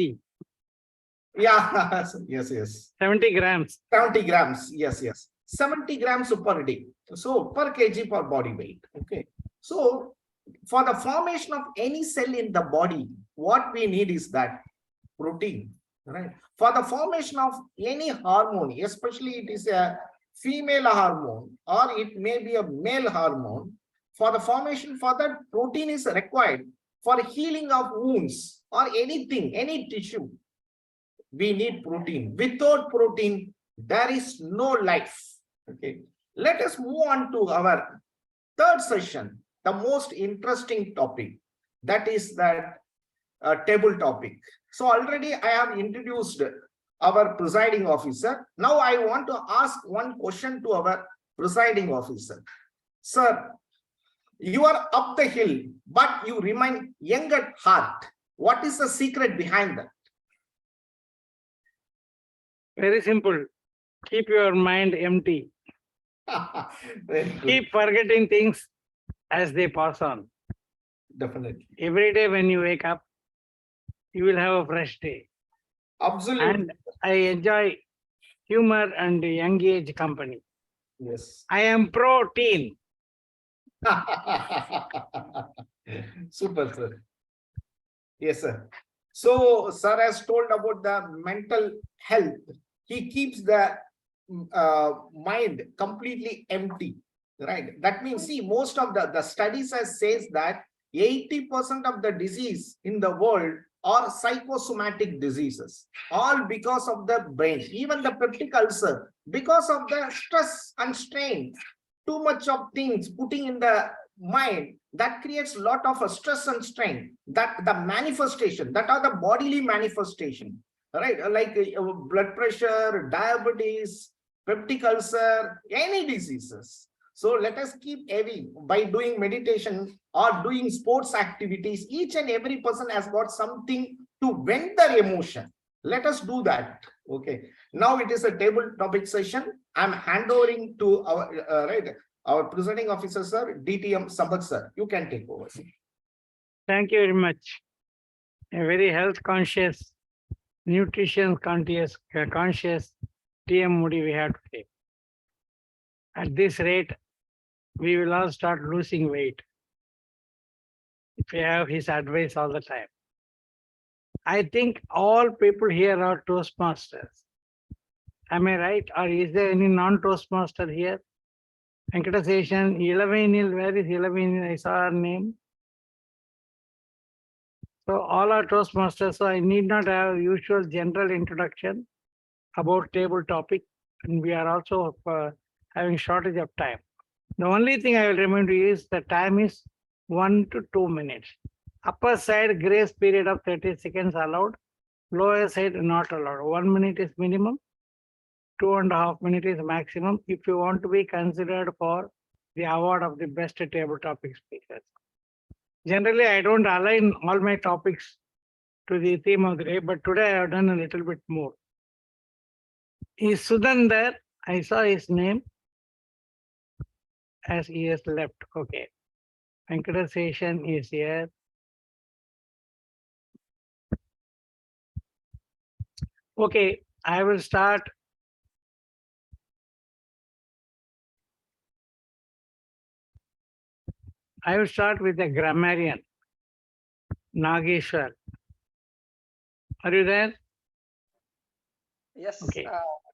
Yeah, yes. 70 grams. 70 grams, yes. 70 grams per day. So per kg per body weight. Okay. So for the formation of any cell in the body, what we need is that protein, right? For the formation of any hormone, especially it is a female hormone or it may be a male hormone, for the formation for that protein is required. For healing of wounds or anything, any tissue, we need protein. Without protein, there is no life. Okay. Let us move on to our third session, the most interesting topic. That is that table topic. So already I have introduced our presiding officer. Now I want to ask one question to our presiding officer. Sir, you are up the hill, but you remain young at heart. What is the secret behind that? Very simple. Keep your mind empty. Keep forgetting things as they pass on. Definitely. Every day when you wake up, you will have a fresh day. Absolutely. And I enjoy humor and young age company. Yes. I am pro-teen. Super, sir. Yes, sir. So, sir has told about the mental health. He keeps the mind completely empty, right? That means, see, most of the studies says that 80% of the disease in the world are psychosomatic diseases, all because of the brain. Even the peptic ulcer, because of the stress and strain, too much of things putting in the mind, that creates a lot of stress and strain. That the manifestation, that are the bodily manifestation, right? Like blood pressure, diabetes, peptic ulcer, any diseases. So let us keep heavy by doing meditation or doing sports activities. Each and every person has got something to vent their emotion. Let us do that. Okay. Now it is a table topic session. I'm handovering to our presiding officer, sir, DTM Sampath, sir. You can take over. Thank you very much. A very health conscious, nutrition conscious TM Moody we have today. At this rate, we will all start losing weight if we have his advice all the time. I think all people here are Toastmasters. Am I right? Or is there any non-Toastmaster here? Venkateshan, Ilavenil, where is Ilavenil? I saw her name. So all are Toastmasters, so I need not have usual general introduction about table topic, and we are also having shortage of time. The only thing I will remind you is the time is 1 to 2 minutes. Upper side grace period of 30 seconds allowed, lower side not allowed. 1 minute is minimum, 2.5 minutes is maximum if you want to be considered for the award of the best table topic speakers. Generally, I don't align all my topics to the theme of the day, but today I have done a little bit more. Is Sudan there? I saw his name as he has left. Okay. Venkateshan is here. Okay, I will start. I will start with the grammarian, Nageshwar. Are you there? Yes, Okay.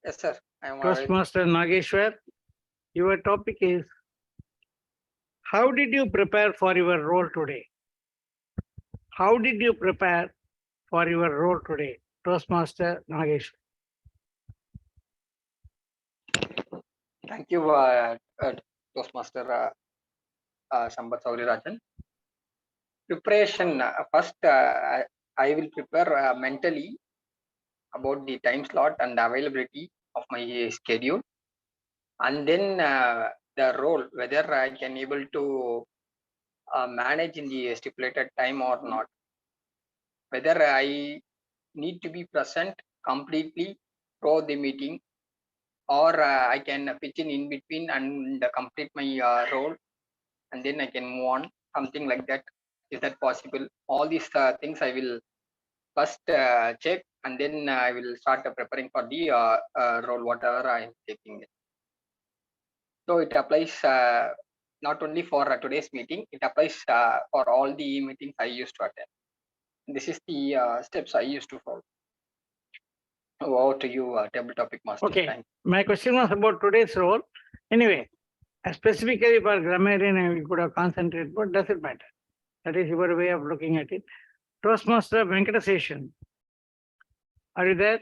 yes, sir. I am already. Toastmaster Nageshwar, your topic is, how did you prepare for your role today? How did you prepare for your role today? Toastmaster Nageshwar. Thank you, Toastmaster Sampath Saurirajan. Preparation, first I will prepare mentally about the time slot and availability of my schedule, and then the role, whether I can able to manage in the stipulated time or not, whether I need to be present completely throughout the meeting, or I can pitch in between and complete my role, and then I can move on, something like that. Is that possible? All these things I will first check, and then I will start preparing for the role, whatever I am taking it. So it applies not only for today's meeting, it applies for all the meetings I used to attend. This is the steps I used to follow. Over to you, table topic master. Okay, my question was about today's role. Anyway, specifically for grammarian, I could have concentrated, but doesn't matter. That is your way of looking at it. Toastmaster Venkateshan, are you there?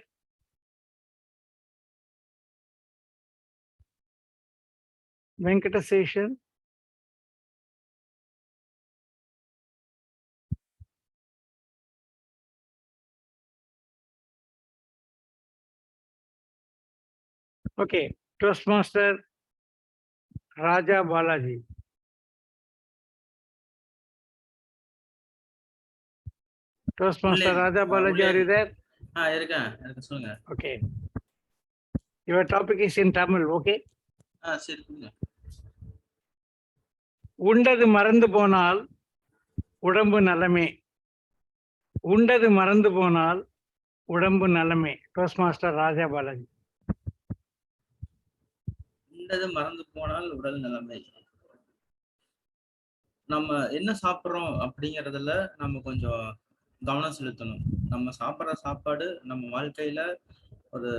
Venkateshan? Okay, Toastmaster Raja Balaji. Toastmaster Raja Balaji, are you there? இருக்கேன் சொல்லுங்க. Okay. Your topic is in Tamil, okay? சரி கொடுங்க. உண்டது மறந்து போனால் உடம்பு நலமே. உண்டது மறந்து போனால் உடம்பு நலமே. Toastmaster Raja Balaji. உண்டது மறந்து போனால் உடல் நலமே. நம்ம என்ன சாப்பிட்றோம் அப்படிங்கிறதுல நம்ம கொஞ்சம் கவனம் செலுத்தணும். நம்ம சாப்பிட்ற சாப்பாடு நம்ம வாழ்க்கையில ஒரு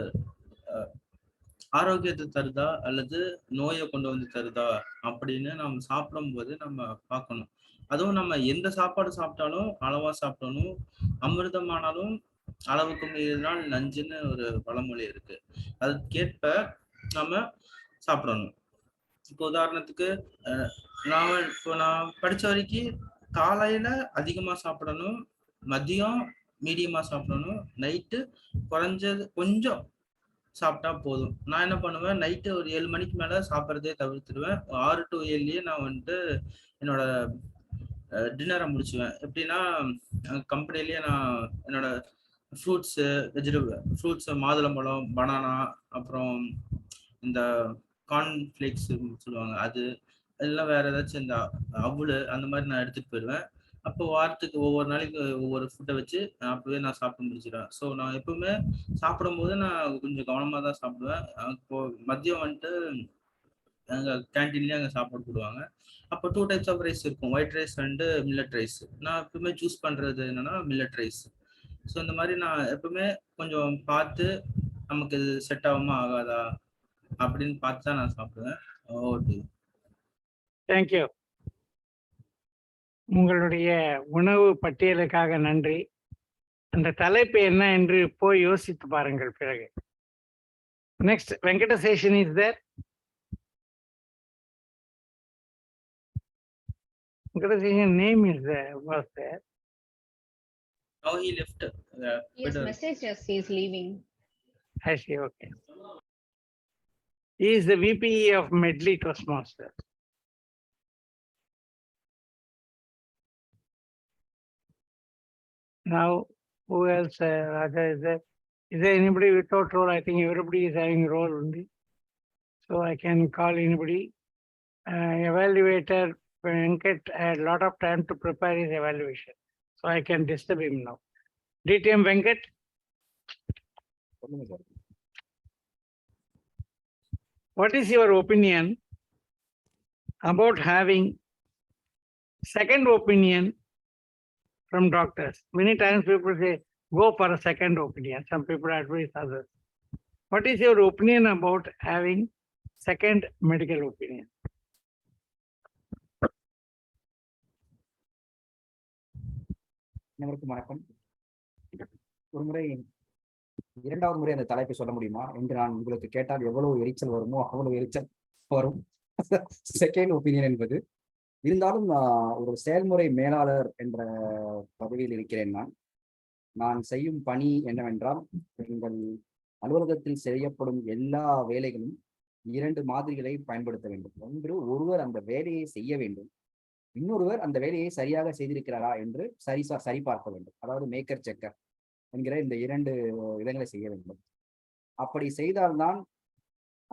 ஆரோக்கியத்தை தருதா அல்லது நோயை கொண்டு வந்து தருதா அப்படின்னு நம்ம சாப்பிடும்போது நம்ம பார்க்கணும். அதுவும் நம்ம எந்த சாப்பாடு சாப்பிட்டாலும் அளவா சாப்பிடணும். அமிர்தமானாலும் அளவுக்கு மீறினால் நஞ்சுன்னு ஒரு பழமொழி இருக்கு. அதுக்கேற்ப நம்ம சாப்பிடணும். இப்போ உதாரணத்துக்கு நான் படிச்ச வரைக்கும் காலையில அதிகமா சாப்பிடணும், மதியம் மீடியமா சாப்பிடணும். நைட்டு குறைஞ்சது கொஞ்சம் சாப்பிட்டா போதும். நான் என்ன பண்ணுவேன், நைட்டு ஒரு 7 மணிக்கு மேல சாப்பிட்றதே தவிர்த்துடுவேன். 6 to 7லயே நான் வந்துட்டு என்னோட டின்னரை முடிச்சுவேன். எப்படின்னா கம்பெனிலேயே நான் என்னோட ஃப்ரூட்ஸு, ஃப்ரூட்ஸு, மாதுளம்பழம், பனானா, அப்புறம் இந்த கார்ன்ஃப்ளேக்ஸ் சொல்லுவாங்க அது, இதெல்லாம் வேற ஏதாச்சும் இந்த அவுளு அந்த மாதிரி நான் எடுத்துட்டு போயிடுவேன். அப்போ வாரத்துக்கு ஒவ்வொரு நாளைக்கு ஒவ்வொரு ஃபுட்டை வச்சு அப்பவே நான் சாப்பிட்டு முடிச்சிடுவேன். ஸோ நான் எப்பவுமே சாப்பிடும்போது நான் கொஞ்சம் கவனமாக தான் சாப்பிடுவேன். இப்போ மதியம் வந்துட்டு அங்கே கேன்டீன்லேயே அங்கே சாப்பாடு போடுவாங்க. அப்போ 2 டைப்ஸ் ஆஃப் ரைஸ் இருக்கும், white rice and millet rice. நான் எப்பவுமே சூஸ் பண்ணுறது என்னன்னா மில்லட் ரைஸ். ஸோ இந்த மாதிரி நான் எப்பவுமே கொஞ்சம் பார்த்து நமக்கு இது செட் ஆகுமா ஆகாதா அப்படின்னு பார்த்து தான் நான் சாப்பிடுவேன். Okay, thank you. உங்களுடைய உணவு பட்டியலுக்காக நன்றி. அந்த தலைப்பு என்ன என்று போய் யோசித்து பாருங்கள் பிறகு. Next Venkateshan is there. Venkateshan name is there, was there. now he left. Yes, message us, he is leaving. I see, okay. He is the VP of Medley Toastmasters. Now, who else, Raja, is there? Is there anybody without role? I think everybody is having role only. So I can call anybody. Evaluator Venkat had a lot of time to prepare his evaluation. So I can disturb him now. DTM Venkat, சொல்லுங்க sir. what is your opinion about having second opinion from doctors? Many times people say, go for a second opinion. Some people advise others. What is your opinion about having second medical opinion? அனைவருக்கும் வணக்கம். ஒரு முறை, இரண்டாவது முறை அந்த தலைப்பை சொல்ல முடியுமா என்று நான் உங்களுக்கு கேட்டால் எவ்வளவு எரிச்சல் வருமோ அவ்வளவு எரிச்சல் வரும். செகண்ட் ஒப்பீனியன் என்பது இருந்தாலும் ஒரு செயல்முறை மேலாளர் என்ற பதவியில் இருக்கிறேன். நான் செய்யும் பணி என்னவென்றால், எங்கள் அலுவலகத்தில் செய்யப்படும் எல்லா வேலைகளும் 2 மாதிரிகளை பயன்படுத்த வேண்டும். ஒன்று, ஒருவர் அந்த வேலையை செய்ய வேண்டும். இன்னொருவர் அந்த வேலையை சரியாக செய்திருக்கிறாரா என்று சரிபார்க்க வேண்டும். அதாவது மேக்கர் செக்கர் என்கிற இந்த 2 விதங்களை செய்ய வேண்டும். அப்படி செய்தால்தான்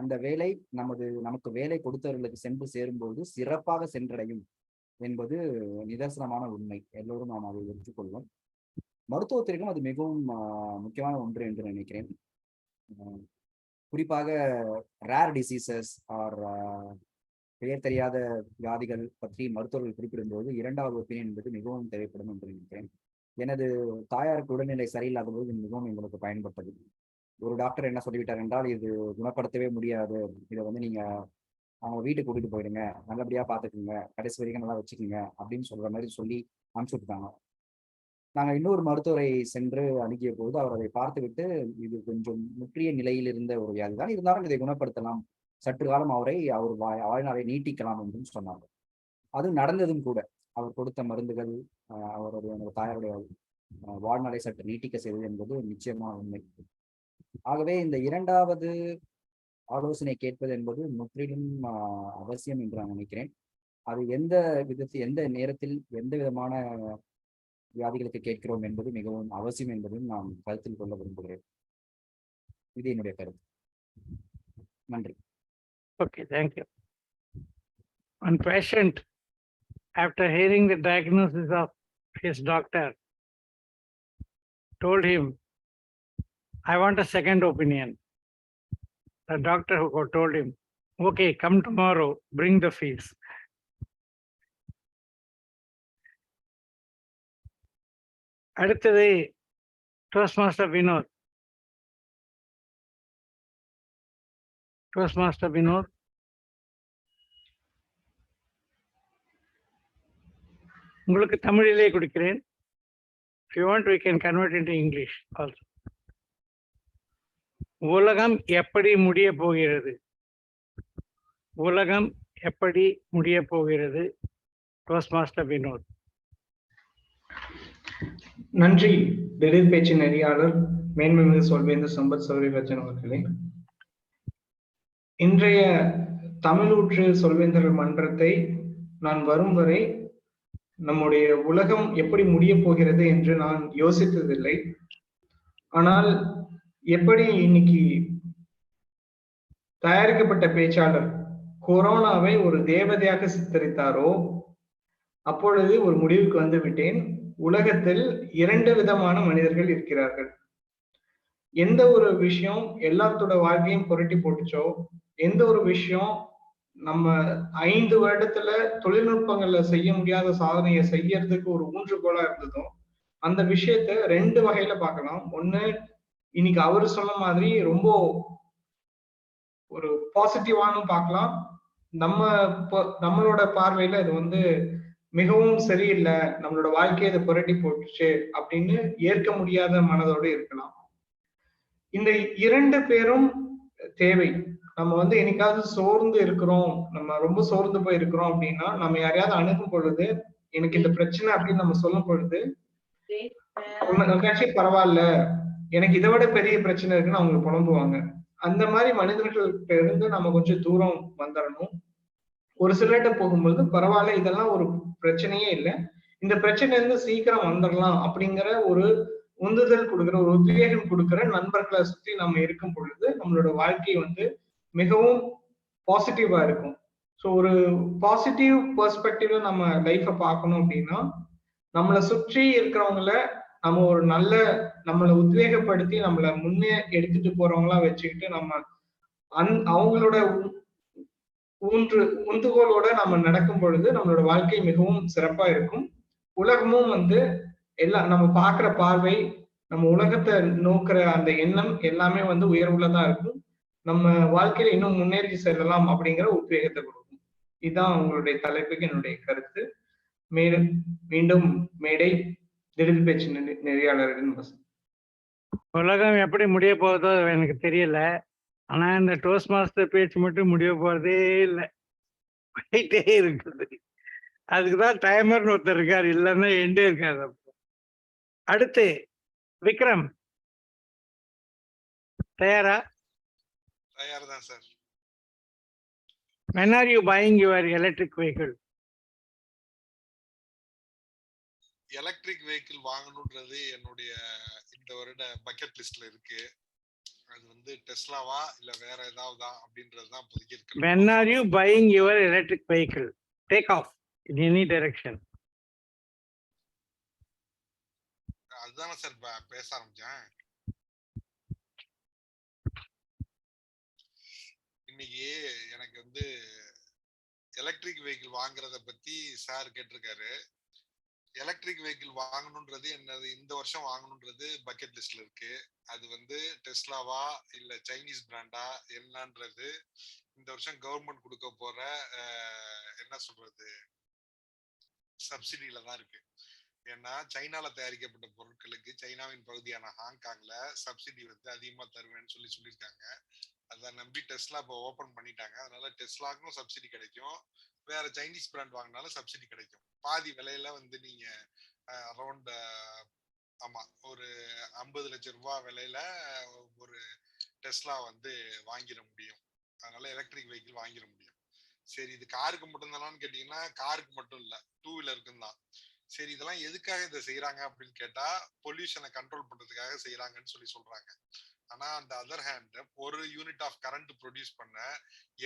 அந்த வேலை நமக்கு வேலை கொடுத்தவர்களுக்கு சென்று சேரும்போது சிறப்பாக சென்றடையும் என்பது நிதர்சனமான உண்மை. எல்லோரும் நாம் அதை ஏற்றுக்கொள்வோம். மருத்துவத்திற்கும் அது மிகவும் முக்கியமான ஒன்று என்று நினைக்கிறேன். குறிப்பாக ரேர் டிசீசஸ் ஆர் பெயர் தெரியாத வியாதிகள் பற்றி மருத்துவர்கள் குறிப்பிடும்போது 2வது ஒப்பீனியன் என்பது மிகவும் தேவைப்படும் என்று நினைக்கிறேன். எனது தாயாருக்கு உடல்நிலை சரியில்லாத போது மிகவும் எங்களுக்கு பயன்பட்டது. ஒரு டாக்டர் என்ன சொல்லிவிட்டார் என்றால், இது குணப்படுத்தவே முடியாது, இதை நீங்க அவங்க வீட்டுக்கு கூட்டிட்டு போயிடுங்க, நல்லபடியா பாத்துக்குங்க, கடைசி வரைக்கும் நல்லா வச்சுக்கோங்க அப்படின்னு சொல்ற மாதிரி சொல்லி அனுப்பிச்சு விட்டாங்க. நாங்கள் இன்னொரு மருத்துவரை சென்று அணுகிய போது அவர் அதை பார்த்துவிட்டு, இது கொஞ்சம் முற்றிய நிலையில் இருந்த ஒரு வியாதி தான், இருந்தாலும் இதை குணப்படுத்தலாம், சற்று காலம் அவர் வாழ்நாளை நீட்டிக்கலாம் என்றும் சொன்னாங்க. அது நடந்ததும் கூட. அவர் கொடுத்த மருந்துகள் அவருடைய தாயாருடைய வாழ்நாளை சற்று நீட்டிக்க செய்தது என்பது நிச்சயமா உண்மை. ஆகவே இந்த 2வது ஆலோசனை கேட்பது என்பது முற்றிலும் அவசியம் என்று நான் நினைக்கிறேன். அது எந்த நேரத்தில் எந்த விதமான வியாதிகளுக்கு கேட்கிறோம் என்பது மிகவும் அவசியம் என்பதையும் நான் கருத்தில் கொள்ள விரும்புகிறேன். இது என்னுடைய கருத்து. நன்றி. Okay, thank you. One patient, after hearing the diagnosis of his doctor, told him, I want a second opinion. The doctor who told him, okay, come tomorrow, bring the fees. அடுத்தது டோஸ்ட்மாஸ்டர் வினோத். Toastmaster Vinod. உங்களுக்கு தமிழிலே கொடுக்கிறேன். If you want, we can convert into English also. உலகம் எப்படி முடிய போகிறது? உலகம் எப்படி முடிய போகிறது? Toastmaster Vinod. நன்றி திடீர் பேச்சு நெறியாளர் மேன்மைமிகு சொல்வேந்தர் சம்பத் சௌரிராஜன் அவர்களே. இன்றைய தமிழூற்று சொல்வேந்தர் மன்றத்தை நான் வரும் வரை நம்முடைய உலகம் எப்படி முடிய போகிறது என்று நான் யோசித்ததில்லை. ஆனால் எப்படி இன்னைக்கு தயாரிக்கப்பட்ட பேச்சாளர் கொரோனாவை ஒரு தேவதையாக சித்தரித்தாரோ அப்பொழுது ஒரு முடிவுக்கு வந்து விட்டேன். உலகத்தில் 2 விதமான மனிதர்கள் இருக்கிறார்கள். எந்த ஒரு விஷயம் எல்லாத்தோட வாழ்க்கையும் புரட்டி போட்டுச்சோ, எந்த ஒரு விஷயம் நம்ம 5 வருடத்துல தொழில்நுட்பங்கள்ல செய்ய முடியாத சாதனையை செய்யறதுக்கு ஒரு ஊன்றுகோலா இருந்ததோ, அந்த விஷயத்த 2 வகையில பார்க்கலாம். ஒண்ணு, இன்னைக்கு அவரு சொன்ன மாதிரி ரொம்ப ஒரு பாசிட்டிவானு பார்க்கலாம். நம்மளோட பார்வையில இது வந்து மிகவும் சரியில்லை, நம்மளோட வாழ்க்கையை இதை புரட்டி போட்டுச்சு அப்படின்னு ஏற்க முடியாத மனதோடு இருக்கலாம். இந்த 2 பேரும் தேவை. நம்ம வந்து என்னைக்காவது சோர்ந்து இருக்கிறோம், நம்ம ரொம்ப சோர்ந்து போய் இருக்கிறோம் அப்படின்னா, நம்ம யாரையாவது அணுகும் பொழுது எனக்கு இந்த பிரச்சனை அப்படின்னு நம்ம சொல்லும் பொழுது, பரவாயில்ல, எனக்கு இதை விட பெரிய பிரச்சனை இருக்குன்னு அவங்க புலம்புவாங்க. அந்த மாதிரி மனிதர்கள்ட்ட இருந்து நம்ம கொஞ்சம் தூரம் வந்துடணும். ஒரு சிலர்கிட்ட போகும்போது பரவாயில்ல, இதெல்லாம் ஒரு பிரச்சனையே இல்லை, இந்த பிரச்சனையில இருந்து சீக்கிரம் வந்துடலாம் அப்படிங்கிற ஒரு உந்துதல் கொடுக்குற, ஒரு உத்வேகம் கொடுக்குற நண்பர்களை சுற்றி நம்ம இருக்கும் பொழுது நம்மளோட வாழ்க்கை வந்து மிகவும் பாசிட்டிவா இருக்கும். ஸோ ஒரு பாசிட்டிவ் பெர்ஸ்பெக்டிவ்ல நம்ம லைஃப்பை பார்க்கணும் அப்படின்னா, நம்மளை சுற்றி இருக்கிறவங்கள நம்ம ஒரு நல்ல நம்மளை உத்வேகப்படுத்தி நம்மளை முன்னே எடுத்துட்டு போறவங்களா வச்சுக்கிட்டு நம்ம அவங்களோட உந்துகோலோட நம்ம நடக்கும் பொழுது நம்மளோட வாழ்க்கை மிகவும் சிறப்பா இருக்கும். உலகமும் வந்து நம்ம பார்க்கிற பார்வை, நம்ம உலகத்தை நோக்குற அந்த எண்ணம் எல்லாமே வந்து உயர்வுள்ளதா இருக்கும். நம்ம வாழ்க்கையில இன்னும் முன்னேறி செல்லலாம் அப்படிங்கிற உத்வேகத்தை கொடுக்கும். இதுதான் உங்களுடைய தலைப்புக்கு என்னுடைய கருத்து. மீண்டும் மேடை திடீர் பேச்சு நெறியாளரின் வசம். உலகம் எப்படி முடிய போகுதோ எனக்கு தெரியல, ஆனா இந்த டோஸ்ட் மாஸ்டர் பேச்சு மட்டும் முடிய போறதே இல்லை, போயிட்டே இருக்குது. அதுக்குதான் டைமர்னு ஒருத்தர் இருக்காரு, இல்லைன்னா எண்டே இருக்காது. அடுத்து விக்ரம், தயாரா? தயார்தான் sir. When are you buying your electric vehicle? Electric vehicle வாங்கணுன்றது என்னுடைய இந்த வருட பக்கெட் லிஸ்ட்ல இருக்கு. அது வந்து டெஸ்லாவா இல்ல வேற ஏதாவதா அப்படின்றது தான் இப்போதைக்கு இருக்கு. When are you buying your electric vehicle? Take off in any direction. அதுதானே சார் பேச ஆரம்பிச்சேன். இன்னைக்கு எனக்கு வந்து எலக்ட்ரிக் வெஹிக்கிள் வாங்குறத பத்தி சார் கேட்டிருக்காரு. எலக்ட்ரிக் வெஹிக்கிள் வாங்கணுன்றது என்னது இந்த வருஷம் வாங்கணுன்றது பக்கெட் லிஸ்ட்ல இருக்கு. அது வந்து டெஸ்லாவா இல்ல சைனீஸ் பிராண்டா என்னன்றது இந்த வருஷம் கவர்மெண்ட் கொடுக்க போற என்ன சொல்றது சப்சிடியில தான் இருக்கு. ஏன்னா சைனால தயாரிக்கப்பட்ட பொருட்களுக்கு சைனாவின் பகுதியான ஹாங்காங்ல சப்சிடி வந்து அதிகமா தருவேன்னு சொல்லியிருக்காங்க. அதை நம்பி டெஸ்லா இப்போ ஓபன் பண்ணிட்டாங்க. அதனால டெஸ்லாக்கும் சப்சிடி கிடைக்கும், வேற சைனீஸ் பிராண்ட் வாங்கினாலும் சப்சிடி கிடைக்கும். பாதி விலையில வந்து நீங்க அரௌண்ட் ஆமா ஒரு 50 லட்சம் ரூபாய் விலையில ஒரு டெஸ்லா வந்து வாங்கிட முடியும். அதனால எலக்ட்ரிக் வெஹிக்கிள் வாங்கிட முடியும். சரி, இது காருக்கு மட்டும் தானான்னு கேட்டீங்கன்னா காருக்கு மட்டும் இல்ல, 2 வீலருக்கும் தான். சரி, இதெல்லாம் எதுக்காக இதை செய்யறாங்க அப்படின்னு கேட்டா பொல்யூஷனை கண்ட்ரோல் பண்றதுக்காக செய்யறாங்கன்னு சொல்றாங்க. ஆனா அந்த அதர் ஹேண்ட் ஒரு யூனிட் ஆஃப் கரண்ட் ப்ரொடியூஸ் பண்ண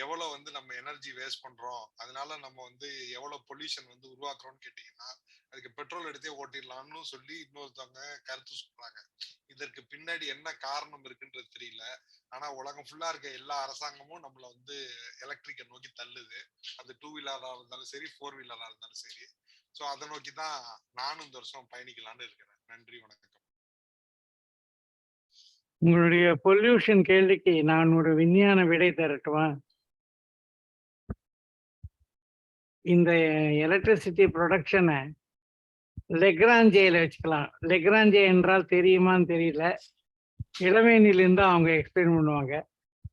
எவ்வளவு வந்து நம்ம எனர்ஜி வேஸ்ட் பண்றோம், அதனால நம்ம வந்து எவ்வளவு பொல்யூஷன் வந்து உருவாக்குறோம்னு கேட்டீங்கன்னா அதுக்கு பெட்ரோல் எடுத்தே ஓட்டிடலாம்னு சொல்லி இன்னொருத்தவங்க கருத்து சொல்றாங்க. இதற்கு பின்னாடி என்ன காரணம் இருக்குன்றது தெரியல. ஆனா உலகம் ஃபுல்லா இருக்க எல்லா அரசாங்கமும் நம்மள வந்து எலக்ட்ரிக்கை நோக்கி தள்ளுது. அது 2 வீலரா இருந்தாலும் சரி, 4 வீலரா இருந்தாலும் சரி. ஸோ அதை நோக்கி தான் நானும் இந்த வருஷம் பயணிக்கலான்னு இருக்கிறேன். நன்றி, வணக்கம். உங்களுடைய பொல்யூஷன் கேள்விக்கு நான் ஒரு விஞ்ஞான விடை தரட்டுமா? இந்த எலக்ட்ரிசிட்டி ப்ரொடக்ஷனை லெக்ராஞ்சேல வச்சுக்கலாம். லெக்ராஞ்சே என்றால் தெரியுமான்னு தெரியல, இளவேனிலிருந்து அவங்க எக்ஸ்பிளைன் பண்ணுவாங்க.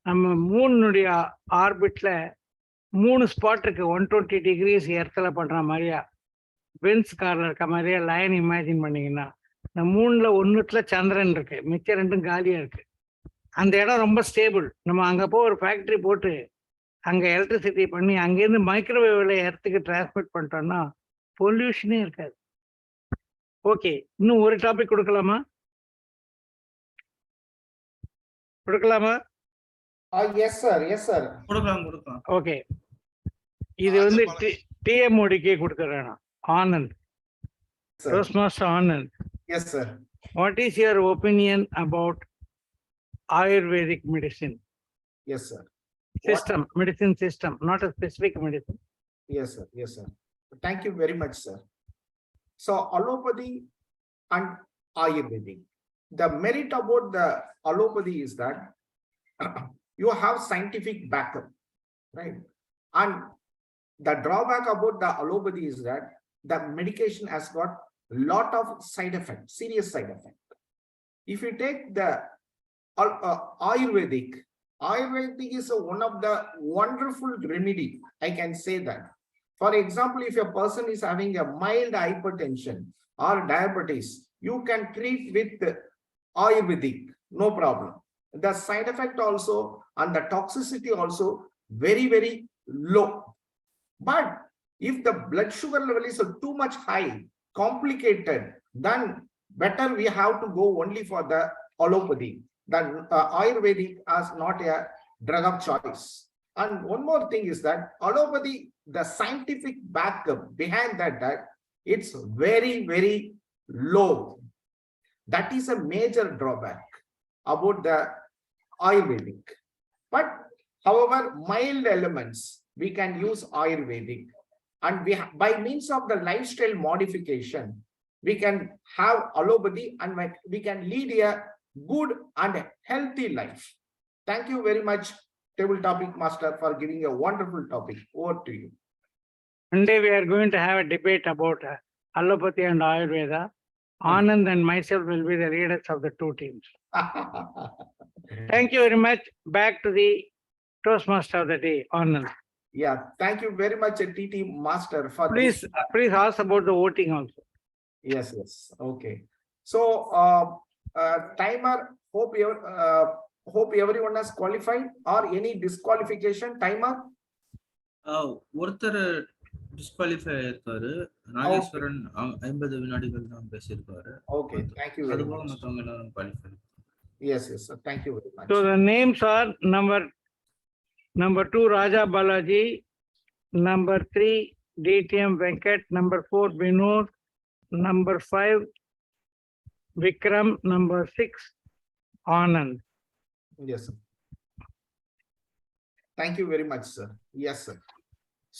நம்ம மூணுடைய ஆர்பிட்ல 3 ஸ்பாட் இருக்கு, 120 டிகிரிஸ் எர்த்தில் பண்ற மாதிரியா. பென்ஸ் கார்ல இருக்க மாதிரியே லைன் இமேஜின் பண்ணீங்கன்னா இந்த 3ல 1த்துல சந்திரன் இருக்கு, மிச்சம் 2ம் காலியா இருக்கு. அந்த இடம் ரொம்ப ஸ்டேபிள். நம்ம அங்க போய் ஒரு ஃபேக்டரி போட்டு அங்க எலக்ட்ரிசிட்டி பண்ணி அங்கேருந்து மைக்ரோவேவ்ல எர்த்துக்கு டிரான்ஸ்மிட் பண்ணிட்டோம்னா பொல்யூஷனே இருக்காது. ஓகே, இன்னும் ஒரு டாபிக் கொடுக்கலாமா? கொடுக்கலாமா? Yes, sir. Yes, sir. கொடுக்கலாம். ஓகே, இது வந்து டிஎம்ஓடிக்கே கொடுத்துறேன். Anand, Sir. Toastmaster Anand, Yes, sir. what is your opinion about Ayurvedic medicine Yes, sir. system, medicine system, not a specific medicine? Yes, sir. Yes, sir. Thank you very much, sir. So allopathy and Ayurvedic. The merit about the allopathy is that you have scientific backup, right? And the drawback about the allopathy is that the medication has got lot of side effects, serious side effects. If you take the Ayurvedic is one of the wonderful remedy, I can say that. For example, if a person is having a mild hypertension or diabetes, you can treat with Ayurvedic, no problem. The side effect also and the toxicity also very, very low. But if the blood sugar level is too much high, complicated, then better we have to go only for the allopathy. Then Ayurvedic is not a drug of choice. And one more thing is that allopathy, the scientific backup behind that it's very, very low. That is a major drawback about the Ayurvedic. But however, mild elements we can use Ayurvedic, and by means of the lifestyle modification we can have allopathy and we can lead a good and healthy life. Thank you very much, Table Topic Master, for giving a wonderful topic. Over to you. One day we are going to have a debate about allopathy and Ayurveda. Anand and myself will be the leaders of the two teams. Thank you very much. Back to the Toastmaster of the day, Anand. Yeah, thank you very much, TT Master, for Please ask about the voting also. Yes, yes. Okay. So timer, hope everyone has qualified, or any disqualification? Timer. ஒருத்தர் disqualify ஆயிருக்காரு. நாகேஸ்வரன் 50 வினாடிகள் தான் பேசியிருக்காரு. Okay, thank you very much. மத்தவங்க எல்லாரும் qualify. Yes, yes, sir. Thank you very much. So the names are number 2 Raja Balaji, number 3 DTM Venkat, number 4 Vinod, number 5 Vikram, number 6 Anand. Yes, sir. Thank you very much, sir. Yes, sir.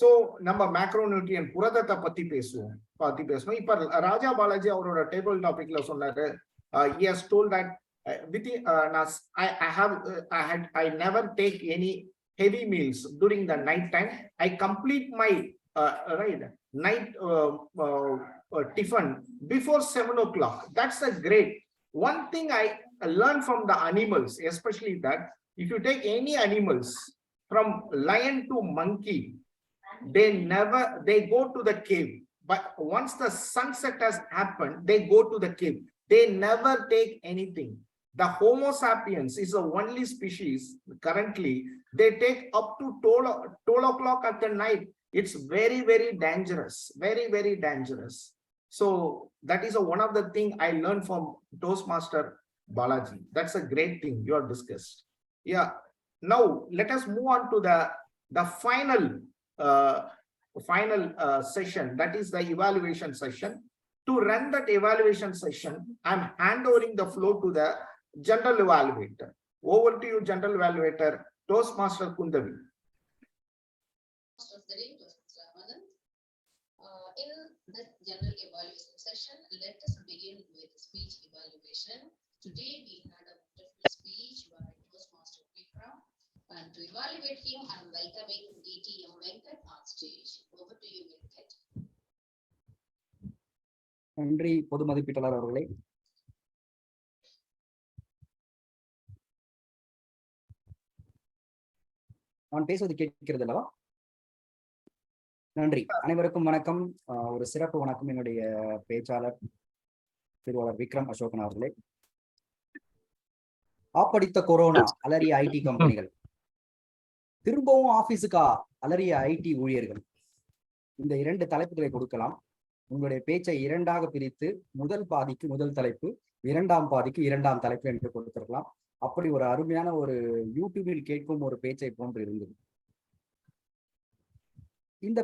So நம்ம மேக்ரோநியூட்ரியன் புரதத்தை பத்தி பேசுவோம். இப்ப ராஜா பாலாஜி அவரோட table டாபிக்ல சொன்னாரு, he has told that I never take any heavy meals during the night time. I complete my night tiffin before 7 o'clock. That's a great one thing I learned from the animals, especially that if you take any animals from lion to monkey, they go to the cave, but once the sunset has happened, they go to the cave. They never take anything. The Homo sapiens is the only species currently they take up to 12 o'clock at the night. It's very, very dangerous, very, very dangerous. So that is one of the thing I learned from Toastmaster Balaji. That's a great thing you have discussed. Yeah. Now let us move on to the final session, that is the evaluation session. To run that evaluation session, I'm handovering the floor to the general evaluator. Over to you, general evaluator, Toastmaster Kundavi. In the general evaluation session, let us begin with speech evaluation. Today we had a wonderful speech by Toastmaster Vikram, and to evaluate him, I'm welcoming DTM Venkat on stage. Over to you, Venkat. நன்றி பொது மதிப்பீட்டாளர் அவர்களே. நான் பேசுவது கேட்கிறது அல்லவா? நன்றி. அனைவருக்கும் வணக்கம். ஒரு சிறப்பு வணக்கம் என்னுடைய பேச்சாளர் திருவாளர் விக்ரம் அசோகன் அவர்களே. ஆப்படித்த கொரோனா, அலறிய ஐடி கம்பெனிகள், திரும்பவும் ஆபீஸுக்கா அலறிய ஐடி ஊழியர்கள். இந்த 2 தலைப்புகளை கொடுக்கலாம். உங்களுடைய பேச்சை 2ஆக பிரித்து முதல் பாதிக்கு முதல் தலைப்பு, 2ஆம் பாதிக்கு 2ஆம் தலைப்பு என்று கொடுத்திருக்கலாம். அப்படி ஒரு அருமையான ஒரு யூடியூபில் கேட்கும் ஒரு பேச்சை போன்று இருந்தது. இந்த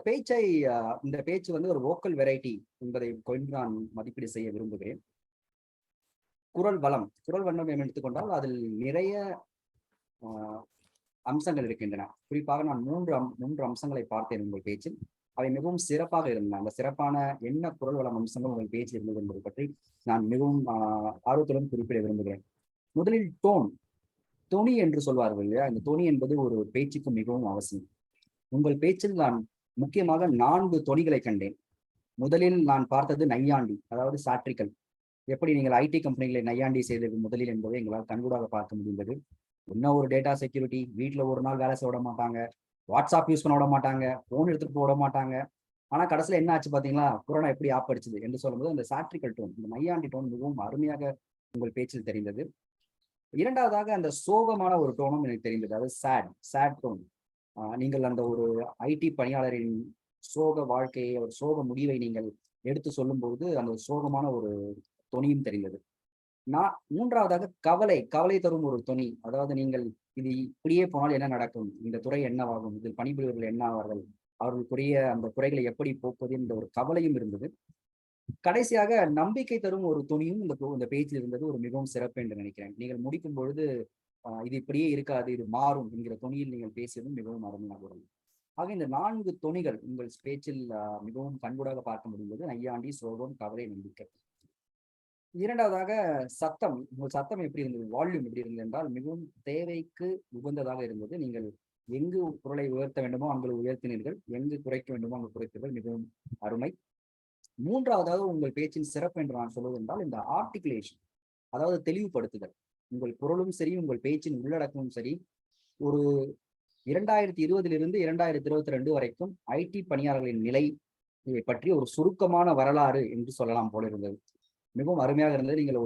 பேச்சு வந்து ஒரு வோக்கல் வெரைட்டி என்பதை கொண்டு நான் மதிப்பீடு செய்ய விரும்புகிறேன். குரல் வளம் எடுத்துக்கொண்டால் அதில் நிறைய அம்சங்கள் இருக்கின்றன. குறிப்பாக நான் மூன்று அம்சங்களை பார்த்தேன் உங்கள் பேச்சில். அவை மிகவும் சிறப்பாக இருந்தன. அந்த சிறப்பான என்ன குரல் வளம் அம்சங்கள் உங்கள் பேச்சு இருந்தது என்பது பற்றி நான் மிகவும் ஆர்வத்துடன் குறிப்பிட விரும்புகிறேன். முதலில் தொனி என்று சொல்வார்கள் இல்லையா? இந்த தொனி என்பது ஒரு பேச்சுக்கு மிகவும் அவசியம். உங்கள் பேச்சில் நான் முக்கியமாக 4 தொனிகளை கண்டேன். முதலில் நான் பார்த்தது நையாண்டி, அதாவது சாட்ரிக்கல். எப்படி நீங்கள் ஐடி கம்பெனிகளை நையாண்டி செய்தது முதலில் என்பதை எங்களால் கண்கூடாக பார்க்க முடிந்தது. என்ன ஒரு டேட்டா செக்யூரிட்டி, வீட்டில் ஒரு நாள் வேலை செய்ய விட மாட்டாங்க, வாட்ஸ்அப் யூஸ் பண்ண விட மாட்டாங்க, போன் எடுத்துட்டு போக விட மாட்டாங்க. ஆனா கடைசியில் என்ன ஆச்சு பார்த்தீங்களா, கொரோனா எப்படி ஆப்படிச்சது என்று சொல்லும்போது அந்த சாட்ரிக்கல் டோன், இந்த நையாண்டி டோன் மிகவும் அருமையாக உங்கள் பேச்சில் தெரிந்தது. இரண்டாவதாக அந்த சோகமான ஒரு டோனும் எனக்கு தெரிந்தது, அதாவது சேட் டோன். நீங்கள் அந்த ஒரு ஐடி பணியாளரின் சோக வாழ்க்கையை, ஒரு சோக முடிவை நீங்கள் எடுத்து சொல்லும்போது அந்த சோகமான ஒரு தொனியும் தெரிந்தது. மூன்றாவதாக கவலை தரும் ஒரு தொனி. அதாவது நீங்கள் இது இப்படியே போனால் என்ன நடக்கும், இந்த துறை என்னவாகும், இதில் பணிபுரியவர்கள் என்ன ஆவார்கள், அவர்களுக்குரிய அந்த குறைகளை எப்படி போக்குவது என்ற ஒரு கவலையும் இருந்தது. கடைசியாக நம்பிக்கை தரும் ஒரு துணியும் இந்த பேச்சில் இருந்தது. ஒரு மிகவும் சிறப்பு என்று நினைக்கிறேன். நீங்கள் முடிக்கும் பொழுது இது இப்படியே இருக்காது, இது மாறும் என்கிற துணியில் நீங்கள் பேசியதும் மிகவும் அருமையாக இருந்தது. ஆக இந்த 4 தொனிகள் உங்கள் பேச்சில் மிகவும் கண்கூடாக பார்க்க முடிந்தது. நையாண்டி, சோகம், கவலை, நம்பிக்கை. இரண்டாவதாக சத்தம். உங்கள் சத்தம் எப்படி இருந்தது, வால்யூம் எப்படி இருந்தது என்றால் மிகவும் தேவைக்கு உகந்ததாக இருந்தது. நீங்கள் எங்கு குரலை உயர்த்த வேண்டுமோ அங்கு உயர்த்தினீர்கள், எங்கு குறைக்க வேண்டுமோ அங்கு குறைத்தீர்கள். மிகவும் அருமை. மூன்றாவதாக உங்கள் பேச்சின் சிறப்பு என்று நான் சொல்வது என்றால் இந்த ஆர்டிகுலேஷன், அதாவது தெளிவுபடுத்துதல். உங்கள் குரலும் சரி, உங்கள் பேச்சின் உள்ளடக்கமும் சரி, ஒரு 2020 2022 வரைக்கும் ஐடி பணியாளர்களின் நிலை பற்றி ஒரு சுருக்கமான வரலாறு என்று சொல்லலாம் போல இருந்தது. மிகவும் அருமையாக இருந்தது. நீங்கள்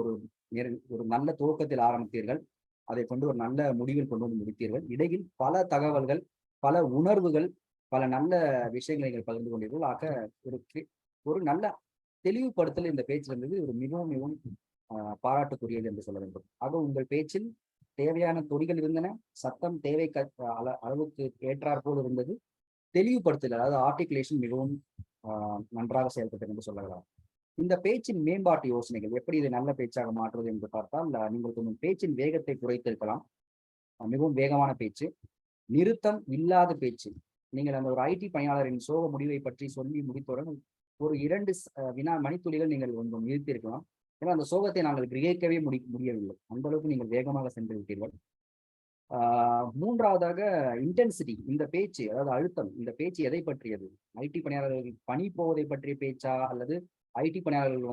ஒரு நல்ல துவக்கத்தில் ஆரம்பித்தீர்கள், அதை கொண்டு ஒரு நல்ல முடிவில் கொண்டு வந்து முடித்தீர்கள். இடையில் பல தகவல்கள், பல உணர்வுகள், பல நல்ல விஷயங்களை நீங்கள் பகிர்ந்து கொண்டீர்கள். ஆக ஒரு நல்ல தெளிவுபடுத்தல் இந்த பேச்சில் இருந்தது. ஒரு மிகவும் பாராட்டுக்குரியது என்று சொல்ல வேண்டும். ஆக உங்கள் பேச்சில் தேவையான தொனிகள் இருந்தன, சத்தம் தேவை அளவுக்கு ஏற்றாற் போல் இருந்தது, தெளிவுபடுத்தல் அதாவது ஆர்டிகுலேஷன் மிகவும் நன்றாக செயல்பட்டது என்று சொல்லலாம். இந்த பேச்சின் மேம்பாட்டு யோசனைகள், எப்படி இதை நல்ல பேச்சாக மாற்றுவது என்று பார்த்தால், நீங்கள் கொஞ்சம் பேச்சின் வேகத்தை குறைத்திருக்கலாம். மிகவும் வேகமான பேச்சு, நிறுத்தம் இல்லாத பேச்சு. நீங்கள் அந்த ஒரு ஐடி பணியாளரின் சோக முடிவை பற்றி சொல்லி முடித்தவுடன் ஒரு 2 மணித்துளிகள் நீங்கள் கொஞ்சம் நிறுத்தியிருக்கலாம். ஏன்னா அந்த சோகத்தை நாங்கள் கிரகிக்கவே முடியவில்லை, அந்த அளவுக்கு நீங்கள் வேகமாக சென்று விட்டீர்கள். மூன்றாவதாக இன்டென்சிட்டி. இந்த பேச்சு, அதாவது அழுத்தம், இந்த பேச்சு எதை பற்றியது, ஐடி பணியாளர்கள் பணி போவதை பற்றிய பேச்சா, அல்லது ஐடி பணியாளர்கள்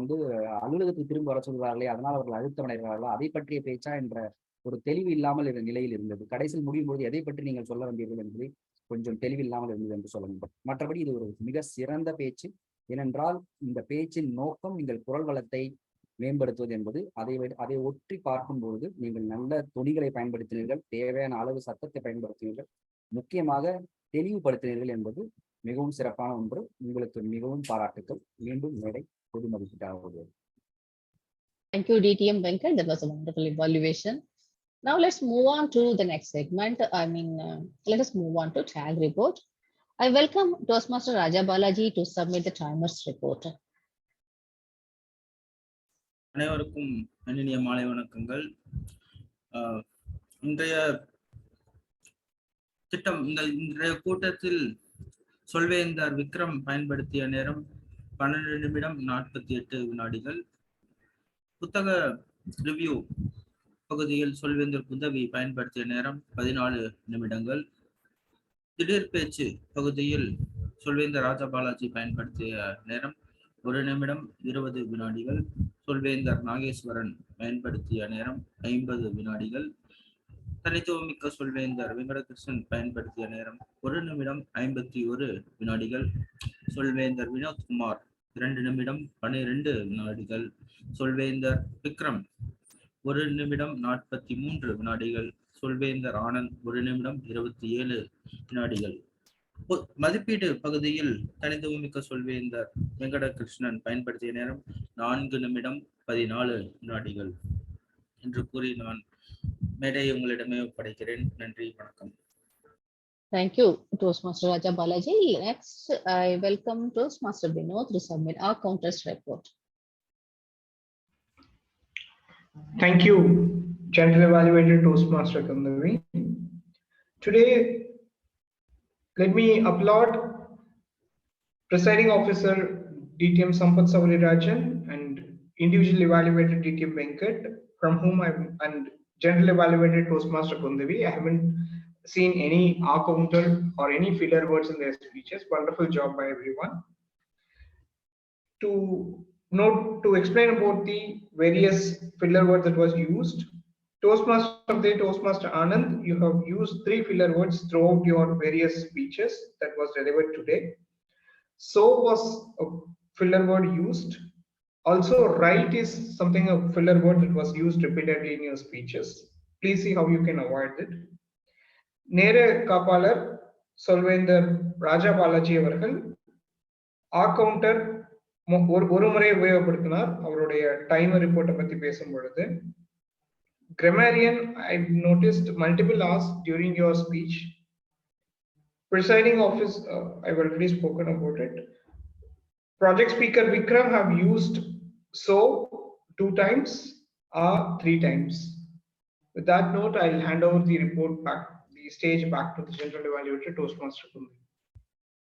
அலுவலகத்துக்கு திரும்ப வர சொல்கிறார்களே அதனால் அவர்கள் அழுத்தம் அடைகிறார்களா, அதை பற்றிய பேச்சா என்ற ஒரு தெளிவு இல்லாமல் இந்த நிலையில் இருந்தது. கடைசியில் முடியும் போது எதை பற்றி நீங்கள் சொல்ல வந்தீர்கள் என்பது கொஞ்சம் தெளிவில்லாமல் இருந்தது என்று சொல்ல வேண்டும். மற்றபடி இது ஒரு மிக சிறந்த பேச்சு. ஏனென்றால் இந்த பேச்சின் நோக்கம் நீங்கள் குரல் வளத்தை மேம்படுத்துவது என்பது. அதை ஒற்றி பார்க்கும் பொழுது நீங்கள் நல்ல துணிகளை பயன்படுத்தினீர்கள், தேவையான அளவு சத்தத்தை பயன்படுத்தினீர்கள், முக்கியமாக தெளிவுபடுத்தினீர்கள் என்பது மிகவும் சிறப்பான ஒன்று. உங்களுக்கு மிகவும் பாராட்டுக்கள். மீண்டும் மேடை பொது மதிப்பீட்டாக. Thank you, DTM Venkat. That was a wonderful evaluation. Now let's move on to the next segment. Let us move on to tag report. I welcome Toastmaster Raja Balaji to submit the timers report. அனைவருக்கும் இனிய மாலை வணக்கங்கள். இன்றைய கூட்டத்தில் சொல்வேந்தர் விக்ரம் பயன்படுத்திய நேரம் 12 நிமிடம் 48 வினாடிகள். புத்தக ரிவ்யூ பகுதியில் சொல்வேந்தர் உதவி பயன்படுத்திய நேரம் 14 நிமிடங்கள். திடீர் பேச்சு பகுதியில் சொல்வேந்தர் ராஜா பாலாஜி பயன்படுத்திய நேரம் 1 நிமிடம் 20 வினாடிகள். சொல்வேந்தர் நாகேஸ்வரன் பயன்படுத்திய நேரம் 50 வினாடிகள். தனித்துவமிக்க சொல்வேந்தர் வெங்கடகிருஷ்ணன் பயன்படுத்திய நேரம் 1 நிமிடம் 51 வினாடிகள். சொல்வேந்தர் வினோத்குமார் 2 நிமிடம் 12 வினாடிகள். சொல்வேந்தர் விக்ரம் 1 நிமிடம் 43 வினாடிகள். சொல்வேந்தர் ஆனந்த் 1 நிமிடம் 27 வினாடிகள். மதிப்பீடு பகுதியில் தனித்துவமிக்க சொல்வேந்தர் வெங்கடகிருஷ்ணன் பயன்படுத்திய நேரம் 4 நிமிடம் 14 வினாடிகள் என்று கூறி நான் மேடையை உங்களிடமே ஒப்படைக்கிறேன். நன்றி, வணக்கம். Thank you, Toastmaster Raja Balaji. Next, I welcome Toastmaster Vinod to submit our contest report. Thank you, General Evaluator Toastmaster Kundavi. Today, let me applaud Presiding Officer DTM Sampath Savarirajan and Individual Evaluator DTM Venkat, from whom and General Evaluator Toastmaster Kundavi. I haven't seen any R counter or any filler words in their speeches. Wonderful job by everyone. To explain about the various filler words that was used, Toastmaster Anand, you have used 3 filler words throughout your various speeches that was delivered today. So was a filler word used. Also, right is something a filler word that was used repeatedly in your speeches. Please see how you can avoid it. Nere Kapalar Solvender Raja Balaji avargal R counter ஒரு முறை உபயோகப்படுத்தினார் அவருடைய timer ரிப்போர்ட்டை பத்தி பேசும் பொழுது. Grammarian, I noticed multiple hours during your speech. Presiding office, I've already spoken about it. Project speaker Vikram have used so 2 times or 3 times. With that note, I'll hand over the report back, the stage back to the General Evaluator, Toastmaster Kundavi.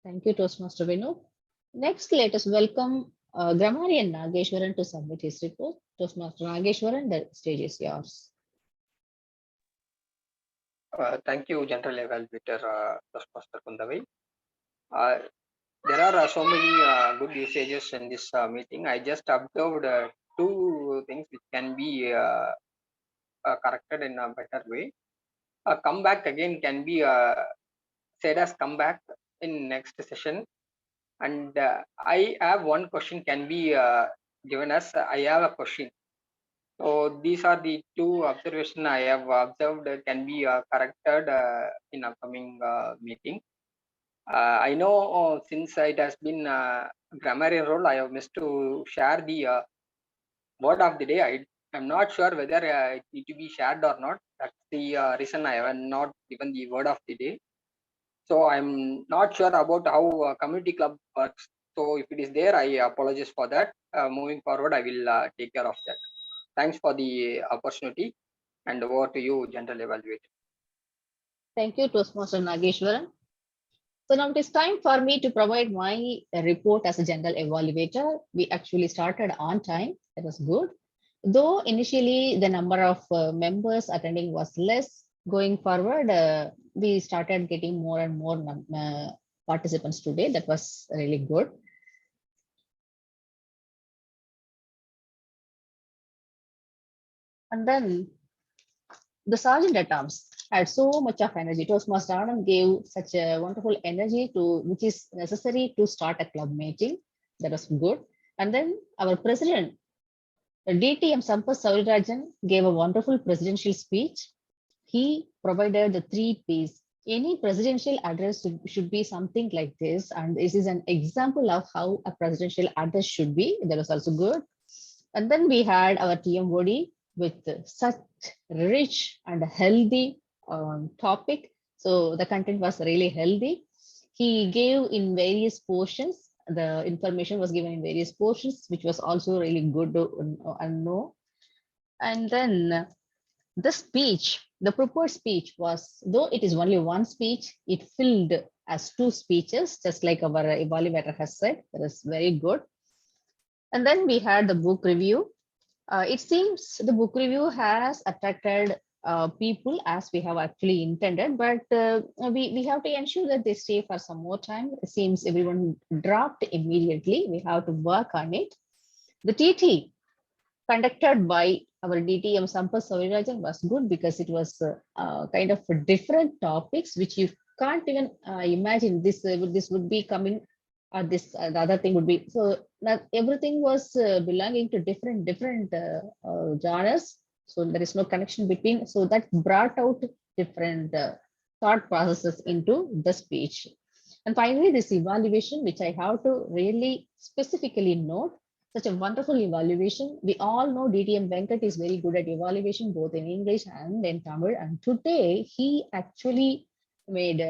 Thank you, Toastmaster Vinod. Next, let us welcome Grammarian Nageshwaran to submit his report. Toastmaster Nageshwaran, the stage is yours. Thank you, General Evaluator Toastmaster Kundavi. There are so many good usages in this meeting. I just observed 2 things which can be corrected in a better way. Come back again can be said as come back in next session. And I have one question can be given as I have a question. So these are the 2 observations I have observed can be corrected in upcoming meeting. I know since it has been grammarian role, I have missed to share the word of the day. I'm not sure whether it need to be shared or not. That's the reason I have not given the word of the day. So I'm not sure about how community club works. So if it is there, I apologize for that. Moving forward, I will take care of that. Thanks for the opportunity, and over to you, General Evaluator. Thank you, Toastmaster Nageshwaran. So now it is time for me to provide my report as a General Evaluator. We actually started on time. That was good. Though initially the number of members attending was less, going forward, we started getting more and more participants today. That was really good. And then the Sergeant at Arms had so much of energy. Toastmaster Anand gave such a wonderful energy to which is necessary to start a club meeting. That was good. And then our president, DTM Sampath Savarirajan, gave a wonderful presidential speech. He provided the 3 Ps. Any presidential address should be something like this. And this is an example of how a presidential address should be. That was also good. And then we had our TMOD with such rich and healthy topic. So the content was really healthy. He gave in various portions. The information was given in various portions, which was also really good and know. And then the speech, the proposed speech was, though it is only one speech, it filled as 2 speeches, just like our evaluator has said. That is very good. And then we had the book review. It seems the book review has attracted people as we have actually intended, but we have to ensure that they stay for some more time. It seems everyone dropped immediately. We have to work on it. The TT conducted by our DTM Sampath Savirajan was good because it was kind of different topics which you can't even imagine this would be coming or this the other thing would be. So that everything was belonging to different genres. So there is no connection between. So that brought out different thought processes into the speech. And finally, this evaluation, which I have to really specifically note, such a wonderful evaluation. We all know DTM Venkat is very good at evaluation, both in English and in Tamil. And today he actually made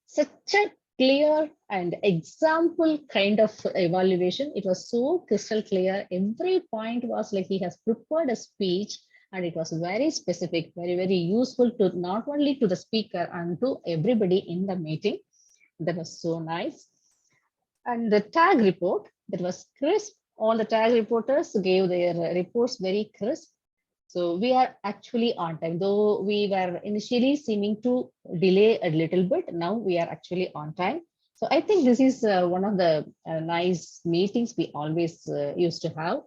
such a clear and example kind of evaluation. It was so crystal clear. Every point was like he has prepared a speech, and it was very specific, very useful to not only to the speaker and to everybody in the meeting. That was so nice. And the tag report, that was crisp. All the tag reporters gave their reports very crisp. So we are actually on time, though we were initially seeming to delay a little bit. Now we are actually on time. So I think this is one of the nice meetings we always used to have.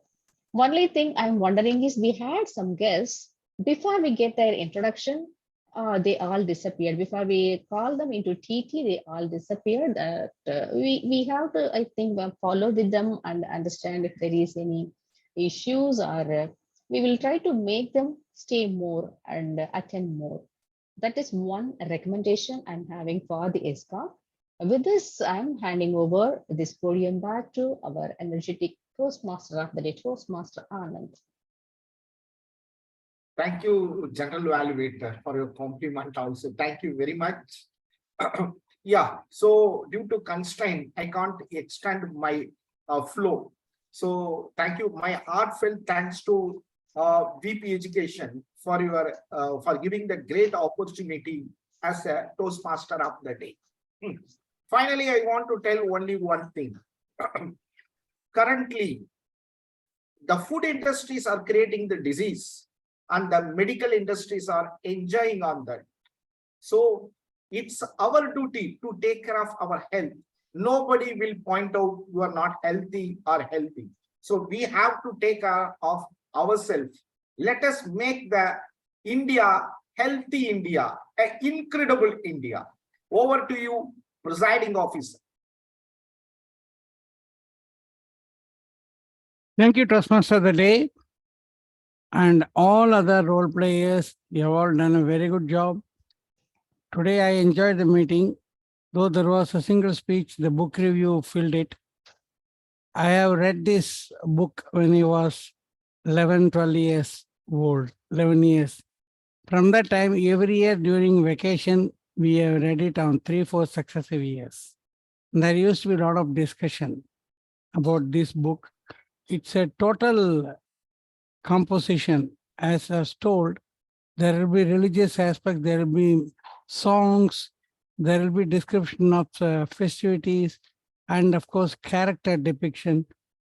Only thing I'm wondering is we had some guests before we get their introduction. They all disappeared. Before we call them into TT, they all disappeared. We have to, I think, follow with them and understand if there is any issues, or we will try to make them stay more and attend more. That is one recommendation I'm having for the ESCOM. With this, I'm handing over this podium back to our energetic Toastmaster of the day, Toastmaster Anand. Thank you, General Evaluator, for your compliment also. Thank you very much. Yeah, so due to constraint, I can't extend my flow. So thank you. My heartfelt thanks to VP Education for your for giving the great opportunity as a Toastmaster of the day. Finally, I want to tell only one thing. Currently, the food industries are creating the disease, and the medical industries are enjoying on that. So it's our duty to take care of our health. Nobody will point out you are not healthy or healthy. So we have to take care of ourselves. Let us make the India healthy India, an incredible India. Over to you, presiding officer. Thank you, Toastmaster of the day. And all other role players, you have all done a very good job. Today I enjoyed the meeting. Though there was a single speech, the book review filled it. I have read this book when I was 11, 12 years old, 11 years. From that time, every year during vacation, we have read it on 3-4 successive years. And there used to be a lot of discussion about this book. It's a total composition. As I was told, there will be religious aspect, there will be songs, there will be description of festivities, and of course, character depiction.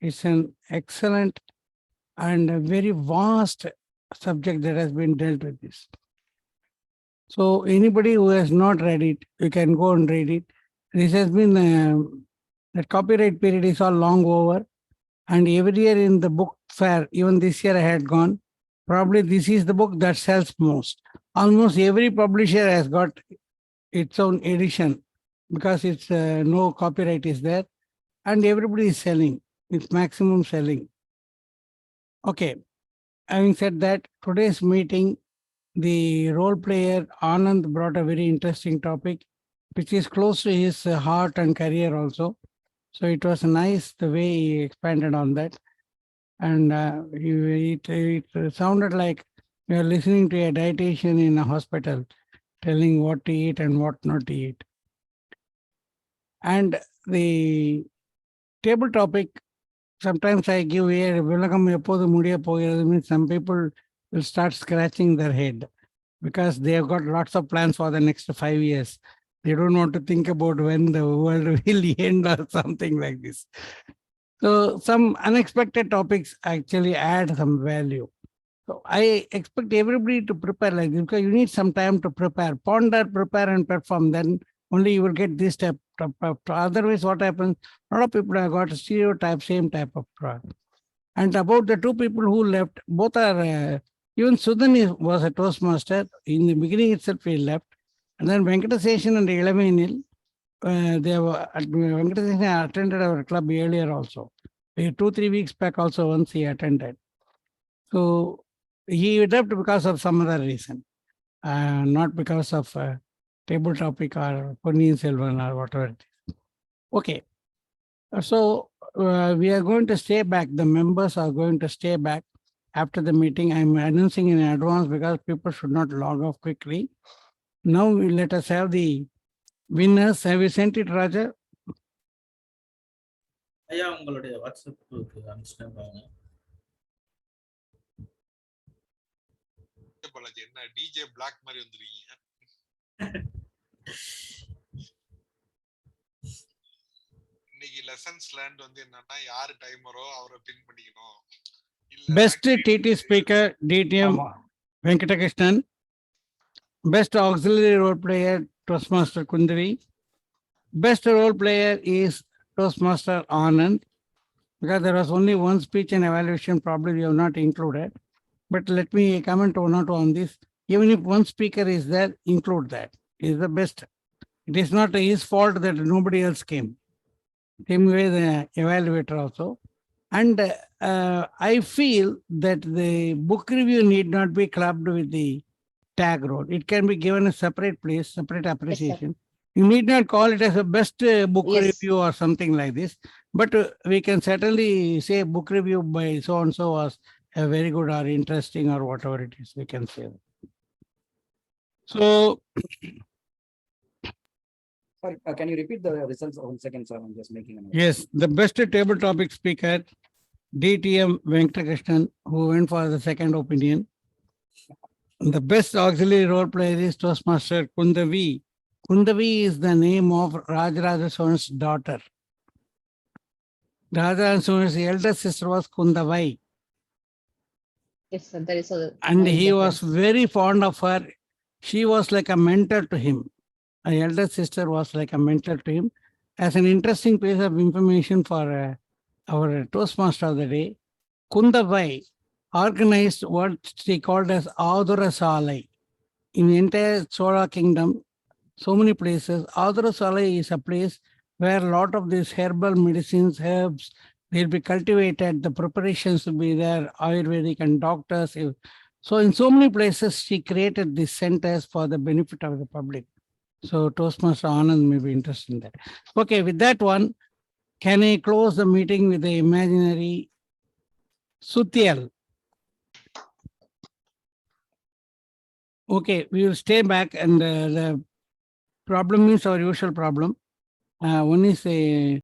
It's an excellent and a very vast subject that has been dealt with this. So anybody who has not read it, you can go and read it. This has been, the copyright period is all long over. And every year in the book fair, even this year I had gone, probably this is the book that sells most. Almost every publisher has got its own edition because it's no copyright is there, and everybody is selling. It's maximum selling. Okay, having said that, today's meeting, the role player Anand brought a very interesting topic, which is close to his heart and career also. So it was nice the way he expanded on that. And it sounded like we are listening to a dietitian in a hospital telling what to eat and what not to eat. And the table topic, sometimes I give here, means some people will start scratching their head because they have got lots of plans for the next 5 years. They don't want to think about when the world will end or something like this. So some unexpected topics actually add some value. So I expect everybody to prepare like this because you need some time to prepare, ponder, prepare and perform. Then only you will get this type of. Otherwise, what happens? A lot of people have got a stereotype, same type of product. And about the two people who left, both are, even Sudan was a Toastmaster. In the beginning itself, he left. And then Venkateseshan and Ilavenil, Venkateseshan attended our club earlier also. 2-3 weeks back also once he attended. So he left because of some other reason, not because of table topic or Ponniyin Selvan or whatever it is. Okay. So we are going to stay back. The members are going to stay back after the meeting. I'm announcing in advance because people should not log off quickly. Now let us have the winners. Have you sent it, Raja? ஐயா உங்களுடைய WhatsApp group அனுப்பிச்சிட்டேன் பாருங்க. பாலாஜி என்ன DJ black மாதிரி வந்துருக்கீங்க. இன்னைக்கு lessons learnt வந்து என்னன்னா யாரு டைமரோ அவரை பின் பண்ணிக்கணும். Best TT speaker DTM Venkatakrishnan. Best auxiliary role player Toastmaster Kundavi. Best role player is Toastmaster Anand. Because there was only one speech and evaluation, probably we have not included. But let me comment one or two on this. Even if one speaker is there, include that. He is the best. It is not his fault that nobody else came. Same way the evaluator also. And I feel that the book review need not be clubbed with the tag role. It can be given a separate place, separate appreciation. You need not call it as a best book Yes. review or something like this. But we can certainly say book review by so and so was a very good or interesting or whatever it is. We can say that. So Sorry, can you repeat the results 1 second, sir? I'm just making a note. yes, the best table topic speaker, DTM Venkatakrishnan, who went for the second opinion. The best auxiliary role player is Toastmaster Kundavi. Kundavi is the name of Rajaraja Sona's daughter. Rajaraja Sona's elder sister was Kundavai, Yes, sir. There is a. and nice he was difference. very fond of her. She was like a mentor to him. Her elder sister was like a mentor to him. As an interesting piece of information for our Toastmaster of the day, Kundavai organized what she called as Adura Salai. In the entire Chola kingdom, so many places, Adura Salai is a place where a lot of these herbal medicines, herbs, will be cultivated, the preparations will be there, Ayurvedic and doctors. So in so many places, she created these centers for the benefit of the public. So Toastmaster Anand may be interested in that. Okay, with that one, can I close the meeting with the imaginary Sutyal? Okay, we will stay back, and the problem is our usual problem. One is a